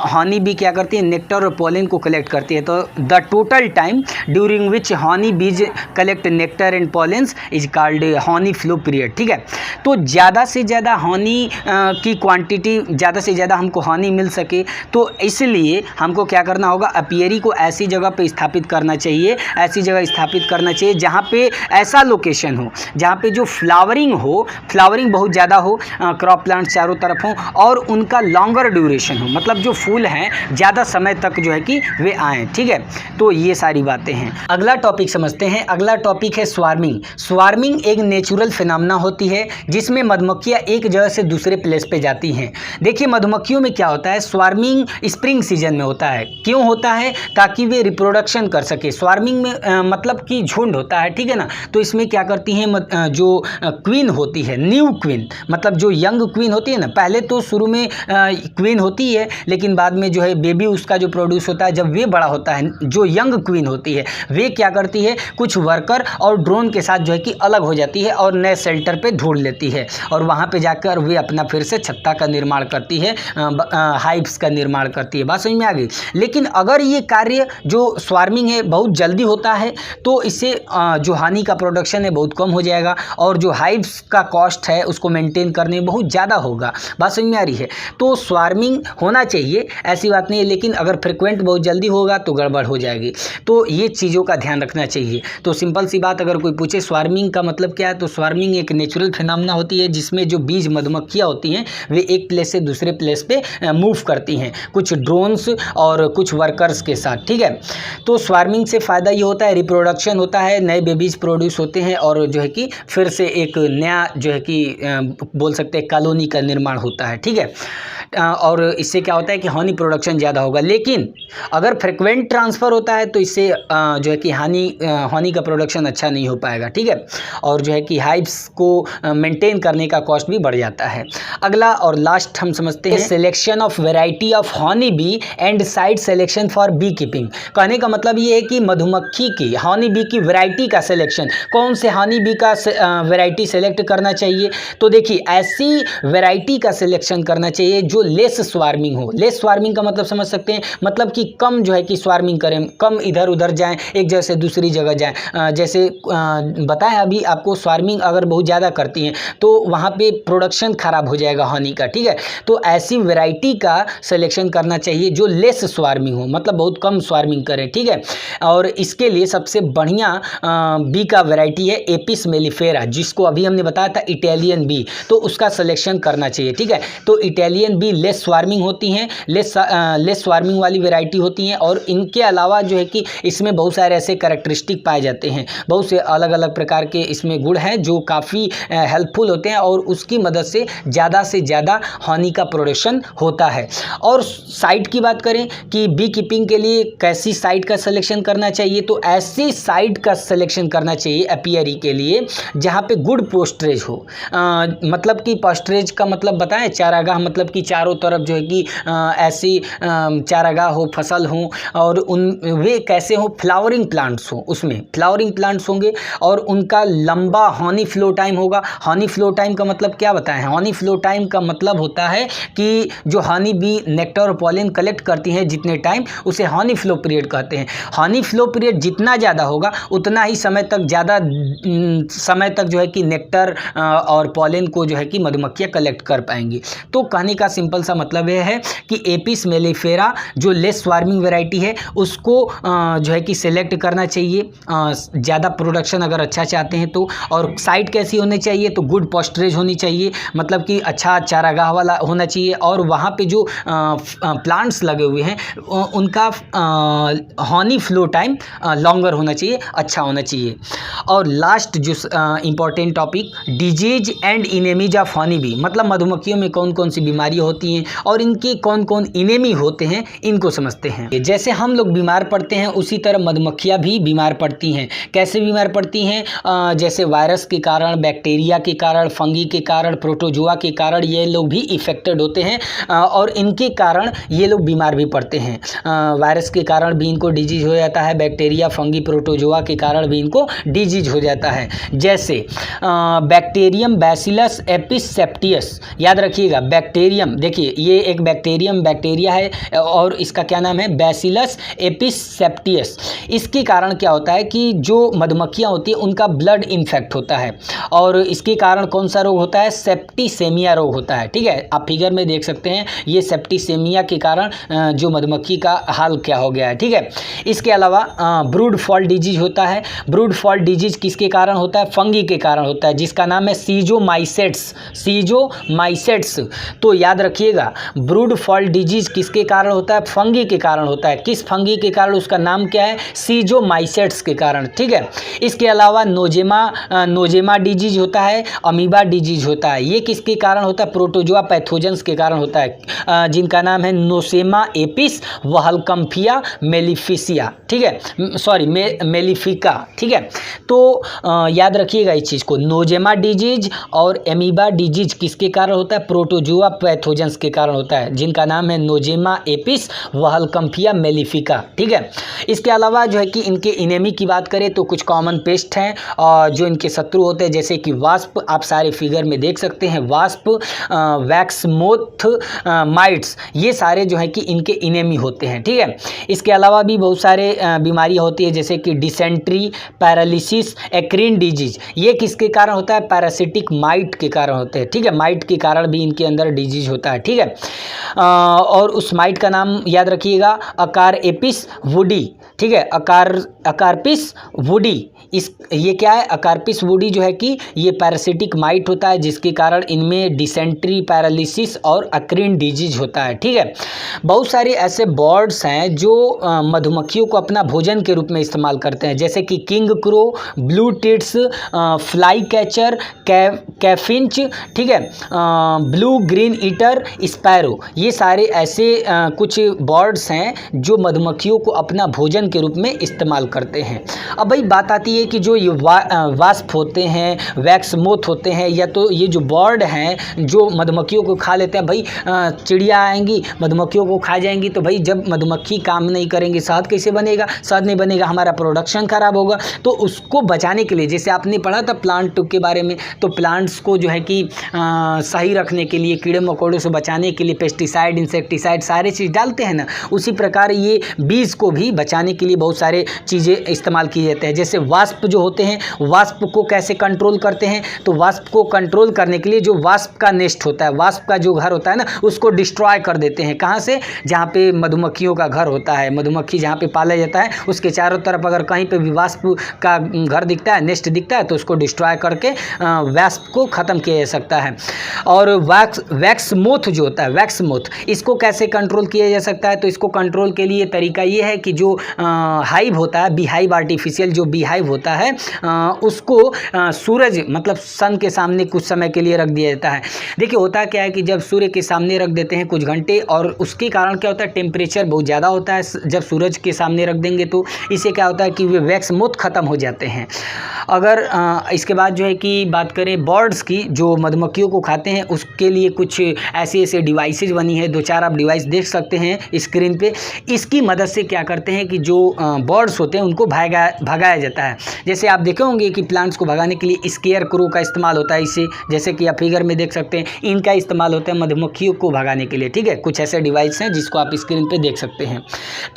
हनी बी क्या करती है, नेक्टर और पॉलन को कलेक्ट करती है। तो the total time during which honey bees collect nectar and pollens is called honey flow period, ठीक है। तो ज़्यादा से ज़्यादा हनी की क्वांटिटी, ज़्यादा से ज़्यादा हमको हनी मिल सके तो इसलिए हमको क्या करना होगा, अपियरी को ऐसी जगह पे स्थापित करना चाहिए, ऐसी जगह स्थापित करना चाहिए जहाँ पे ऐसा लोकेशन हो जहाँ पे जो फ्लावरिंग बहुत ज़्यादा हो, क्रॉप प्लांट चारों तरफ हो और उनका लॉन्गर ड्यूरेशन हो, मतलब जो फूल हैं ज़्यादा समय तक जो है कि वे आएँ, ठीक है। तो ये सारी बातें हैं। अगला टॉपिक समझते हैं। अगला टॉपिक है स्वार्मिंग। स्वार्मिंग एक नेचुरल फिनोमेना होती है जिसमें मधुमक्खियाँ एक जगह से दूसरे प्लेस पे जाती हैं। देखिए मधुमक्खियों में क्या होता है, स्वार्मिंग स्प्रिंग सीजन में होता है। क्यों होता है? ताकि वे रिप्रोडक्शन कर सके। स्वार्मिंग में मतलब कि झुंड होता है, ठीक है ना। तो इसमें क्या करती हैं, जो क्वीन होती है, न्यू क्वीन, मतलब जो यंग क्वीन होती है ना, पहले तो शुरू में क्वीन होती है लेकिन बाद में जो है बेबी उसका जो प्रोड्यूस होता है, जब वे बड़ा होता है, जो यंग क्वीन होती है वे क्या करती है, कुछ वर्कर और ड्रोन के साथ जो है कि अलग हो जाती है और नए शेल्टर पे ढूंढ लेती है और वहाँ पे जाकर वे अपना फिर से छत्ता का निर्माण करती है, हाइव्स का निर्माण करती है। बात समझ में आ गई। लेकिन अगर ये कार्य जो स्वार्मिंग है बहुत जल्दी होता है तो इससे जो हानि का प्रोडक्शन है बहुत कम हो जाएगा और जो हाइव्स का कॉस्ट है उसको मेंटेन करने में बहुत ज़्यादा होगा। बात समझ में आ रही है। तो स्वार्मिंग होना चाहिए, ऐसी बात नहीं है, लेकिन अगर फ्रिक्वेंट बहुत जल्दी होगा तो गड़बड़ हो जाएगी। तो ये चीज़ों का ध्यान रखना चाहिए। तो सिंपल सी बात, अगर कोई पूछे स्वार्मिंग का मतलब क्या है, तो स्वार्मिंग एक नेचुरल फिनोमेना होती है जिसमें जो बीज मधुमक्खियाँ होती हैं वे एक प्लेस से दूसरे प्लेस पे मूव करती हैं, कुछ ड्रोन्स और कुछ वर्कर्स के साथ। ठीक है। तो स्वार्मिंग से फ़ायदा ये होता है, रिप्रोडक्शन होता है, नए बेबीज प्रोड्यूस होते हैं और जो है कि फिर से एक नया जो है कि बोल सकते हैं कॉलोनी का निर्माण होता है। ठीक है। और इससे क्या होता है कि हनी प्रोडक्शन ज़्यादा होगा। लेकिन अगर फ्रिक्वेंट ट्रांसफ़र होता है तो इससे जो है कि हनी का प्रोडक्शन अच्छा नहीं हो पाएगा। ठीक है। और जो है कि हाइव्स को मेंटेन करने का कॉस्ट भी बढ़ जाता है। अगला और लास्ट हम समझते हैं selection of variety of honey bee and site selection for bee keeping. कहने का मतलब ये है कि मधुमक्खी की, हनी बी की वैरायटी का सिलेक्शन, कौन से हनी बी का वैरायटी सेलेक्ट करना चाहिए। तो देखिए ऐसी वैरायटी का सिलेक्शन करना चाहिए जो लेस स्वार्मिंग हो। लेस स्वार्मिंग का मतलब समझ सकते हैं, मतलब कि कम जो है कि स्वार्मिंग करें, कम इधर उधर जाएं, एक जगह से दूसरी जगह जाएं। जैसे बताया अभी आपको, स्वार्मिंग अगर बहुत ज़्यादा करती हैं तो वहाँ पे प्रोडक्शन खराब हो जाएगा हनी का। ठीक है। तो ऐसी वैरायटी का सिलेक्शन करना चाहिए जो लेस स्वार्मिंग हो, मतलब बहुत कम स्वार्मिंग करें। ठीक है। और इसके लिए सबसे बढ़िया बी का वैरायटी है एपिस मेलिफेरा, जिसको अभी हमने बताया था इटालियन बी, तो उसका सिलेक्शन करना चाहिए। ठीक है। तो इटालियन बी लेस स्वार्मिंग होती हैं, लेस स्वार्मिंग वाली वैरायटी होती हैं और इनके अलावा जो है कि इसमें बहुत सारे ऐसे कैरेक्टरिस्टिक पाए जाते हैं, बहुत से अलग अलग प्रकार के इसमें गुण हैं जो काफ़ी हेल्पफुल होते हैं और उसकी मदद से ज़्यादा हनी का प्रोडक्शन होता है। और साइट की बात करें कि बी कीपिंग के लिए कैसी साइट का सिलेक्शन करना चाहिए, तो ऐसी साइट का सिलेक्शन करना चाहिए एपियरी के लिए जहाँ पे गुड पोस्टरेज हो। मतलब कि पोस्टरेज का मतलब बताएं, चारागाह, मतलब कि चारों तरफ जो है कि ऐसी चारागाह हो, फसल हो और वे कैसे हो, फ्लावरिंग प्लांट्स हो, उसमें फ्लावरिंग प्लांट्स होंगे और उनका लंबा हनी फ्लो टाइम होगा। हनी फ्लो टाइम का मतलब क्या बताएं, हनी फ्लो टाइम का मतलब होता है कि जो हनी बी नेक्टर और पॉलिन कलेक्ट करती हैं जितने टाइम, उसे हनी फ्लो पीरियड कहते हैं। हनी फ्लो पीरियड जितना ज़्यादा होगा उतना ही समय तक जो है कि नेक्टर और पॉलिन को जो है कि मधुमक्खियाँ कलेक्ट कर पाएंगी। तो कहने का सिंपल सा मतलब यह है कि एपिस मेलिफेरा जो लेस स्वार्मिंग वैरायटी है उसको जो है कि सिलेक्ट करना चाहिए, ज़्यादा प्रोडक्शन अगर अच्छा चाहते हैं तो। और साइट कैसी होनी चाहिए, तो गुड पोस्टरेज होनी चाहिए, मतलब कि अच्छा चारागाह वाला होना चाहिए और वहाँ पे जो प्लांट्स लगे हुए हैं उनका हनी फ्लो टाइम लॉन्गर होना चाहिए, अच्छा होना चाहिए। और लास्ट जो important topic, disease and enemies of honey B, मतलब मधुमक्खियों में कौन कौन सी बीमारियाँ होती हैं और इनके कौन कौन इनेमी होते हैं, इनको समझते हैं। जैसे हम लोग बीमार पड़ते हैं उसी तरह मधुमक्खियाँ भी बीमार पड़ती हैं। कैसे बीमार पड़ती हैं, जैसे वायरस के कारण, बैक्टीरिया के कारण, फंगी के कारण, प्रोटोजोआ के कारण ये लोग भी इफेक्टेड होते हैं और इनके कारण ये लोग बीमार भी पड़ते हैं। वायरस के कारण भी इनको डिजीज हो जाता है, बैक्टीरिया, फंगी, प्रोटोजोआ के कारण भी इनको डिजीज हो जाता है। जैसे बैक्टीरियम बैसिलस एपिस सेप्टियस, याद रखिएगा बैक्टीरियम, देखिए ये एक बैक्टीरिया है और इसका क्या नाम है, बैसिलस एपिस सेप्टियस। इसके कारण क्या होता है कि जो मधुमक्खियाँ होती हैं उनका ब्लड इन्फेक्ट होता है और इसके कारण कौन सा रोग होता है, सेप्टिसेमिया रोग होता है। ठीक है। आप फिगर में देख सकते हैं ये सेप्टिसेमिया के कारण जो मधुमक्खी का हाल क्या हो गया है। ठीक है। इसके अलावा ब्रूड फॉल डिजीज होता है। ब्रूड फॉल डिजीज किसके कारण होता है, फंगी के कारण होता है जिसका नाम है सीजोमाइसेट्स। तो याद रखिएगा ब्रूड फॉल डिजीज किसके कारण होता है, फंगी के कारण होता है। किस फंगी के कारण, उसका नाम क्या है, सीजोमाइसेट्स के कारण। ठीक है। इसके अलावा नोजेमा डिजीज होता है, अमीबा डिजीज होता है। ये किसके कारण होता है, प्रोटोजोआ पैथोजेंस के कारण होता है जिनका नाम है नोसेमा एपिस वहलकम्फिया मेलिफिसिया। ठीक है, सॉरी मेलिफिका। ठीक है। तो याद रखिएगा इस चीज़ को, नोजेमा डिजीज और एमीबा डिजीज किसके कारण होता है, प्रोटोजोआ पैथोजेंस के कारण होता है जिनका नाम है नोजेमा एपिस वहलकम्फिया मेलिफिका। ठीक है। इसके अलावा जो है कि इनके इनेमी की बात करें तो कुछ कॉमन पेस्ट हैं और जो इनके शत्रु होते हैं, जैसे कि वास्प, आप सारे फिगर में देख सकते हैं, वास्प, वैक्समोथ, माइट्स, ये सारे जो है कि इनके इनेमी होते हैं। ठीक है, इसके अलावा भी बहुत सारे बीमारियाँ होती है, जैसे कि डिसेंट्री, पैरालिसिस, एक्रिन डिजीज। ये किसके कारण होता है? पैरासिटिक माइट के कारण होते हैं। ठीक है, माइट के कारण भी इनके अंदर डिजीज होता है। ठीक है, और उस माइट का नाम याद रखिएगा, अकारपिस वुडी। ठीक है, अकारपिस वुडी, ये क्या है? अकारपिस वुडी जो है कि ये पैरासिटिक माइट होता है, जिसके कारण इनमें डिसेंट्री, पैरालिसिस और अक्रिन डिजीज होता है। ठीक है, बहुत सारे ऐसे बर्ड्स हैं जो मधुमक्खियों को अपना भोजन के रूप में इस्तेमाल करते हैं, जैसे कि king crow, blue tits, fly catcher, chaffinch, ठीक है, ब्लू ग्रीन ईटर, स्पैरो। ये सारे ऐसे कुछ बर्ड्स हैं जो मधुमक्खियों को अपना भोजन के रूप में इस्तेमाल करते हैं। अब भाई बात आती है कि जो ये वास्प होते हैं, वैक्समोथ होते हैं, या तो ये जो बर्ड हैं जो मधुमक्खियों को खा लेते हैं। भाई चिड़िया आएंगी, मधुमक्खियों को खा जाएंगी, तो भाई जब मधुमक्खी काम नहीं करेंगे, शहद कैसे बनेगा? शहद नहीं बनेगा, हमारा प्रोडक्शन खराब होगा। तो उसको बचाने के लिए, जैसे आपने पढ़ा था प्लांट के बारे में, तो प्लांट्स को जो है कि सही रखने के लिए, कीड़े मकोड़ों से बचाने के लिए पेस्टिसाइड, इंसेक्टिसाइड सारे चीज़ डालते हैं ना, उसी प्रकार ये बीज को भी बचाने के लिए बहुत सारे चीज़ें इस्तेमाल किए जाते हैं। जैसे वास्प जो होते हैं, वास्प को कैसे कंट्रोल करते हैं? तो वास्प को कंट्रोल करने के लिए जो वास्प का नेस्ट होता है, वास्प का जो घर होता है ना, उसको डिस्ट्रॉय कर देते हैं। कहाँ से? जहाँ पे मधुमक्खियों का घर होता है, मधुमक्खी जहाँ पे पाला जाता है, उसके चारों तरफ अगर कहीं पे भी वास्प का घर दिखता है, नेस्ट दिखता है, तो उसको डिस्ट्रॉय करके वास्प को ख़त्म किया जा सकता है। और वैक्समोथ जो होता है, वैक्समोथ, इसको कैसे कंट्रोल किया जा सकता है? तो इसको कंट्रोल के लिए तरीका ये है कि जो हाइव होता है, बीहाइव, आर्टिफिशियल जो बीहाइव होता है, उसको सूरज मतलब सन के सामने कुछ समय के लिए रख दिया जाता है। देखिए होता क्या है कि जब सूर्य के सामने रख देते हैं कुछ घंटे, और उसके कारण क्या होता है, टेम्परेचर बहुत ज़्यादा होता है जब सूरज के सामने रख देंगे, तो इससे क्या होता है कि वे वैक्समोथ ख़त्म हो जाते हैं। अगर इसके बाद जो है कि बात करें बर्ड्स की, जो मधुमक्खियों को खाते हैं, उसके लिए कुछ ऐसे डिवाइसेज बनी है, 2-4 आप डिवाइस देख सकते हैं स्क्रीन पे। इसकी मदद से क्या करते हैं कि जो बर्ड्स होते हैं उनको भगाया जाता है। जैसे आप देखे होंगे कि प्लांट्स को भगाने के लिए स्केयर क्रो का इस्तेमाल होता है, इससे जैसे कि आप फिगर में देख सकते हैं, इनका इस्तेमाल होता है मधुमक्खियों को भगाने के लिए। ठीक है, कुछ ऐसे डिवाइस हैं जिसको आप स्क्रीन पे देख सकते हैं।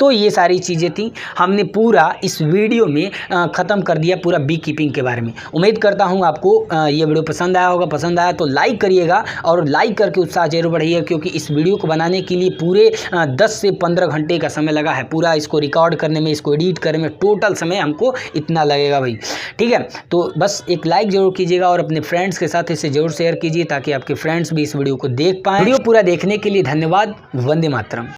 तो ये सारी चीज़ें थी, हमने पूरा इस वीडियो में ख़त्म कर दिया पूरा बी कीपिंग के बारे में। उम्मीद करता हूँ आपको ये वीडियो पसंद आया होगा। पसंद आया तो लाइक करिएगा, और लाइक करके उत्साह जरूर बढ़ाइएगा, क्योंकि इस वीडियो को बनाने के लिए पूरे 10 से 15 घंटे का समय लगा है। पूरा इसको रिकॉर्ड करने में, इसको एडिट करने में टोटल समय हमको इतना लगेगा भाई। ठीक है, तो बस एक लाइक जरूर कीजिएगा, और अपने फ्रेंड्स के साथ इसे जरूर शेयर कीजिए, ताकि आपके फ्रेंड्स भी इस वीडियो को देख पाएँ। वीडियो पूरा देखने के लिए धन्यवाद। वंदे मातरम।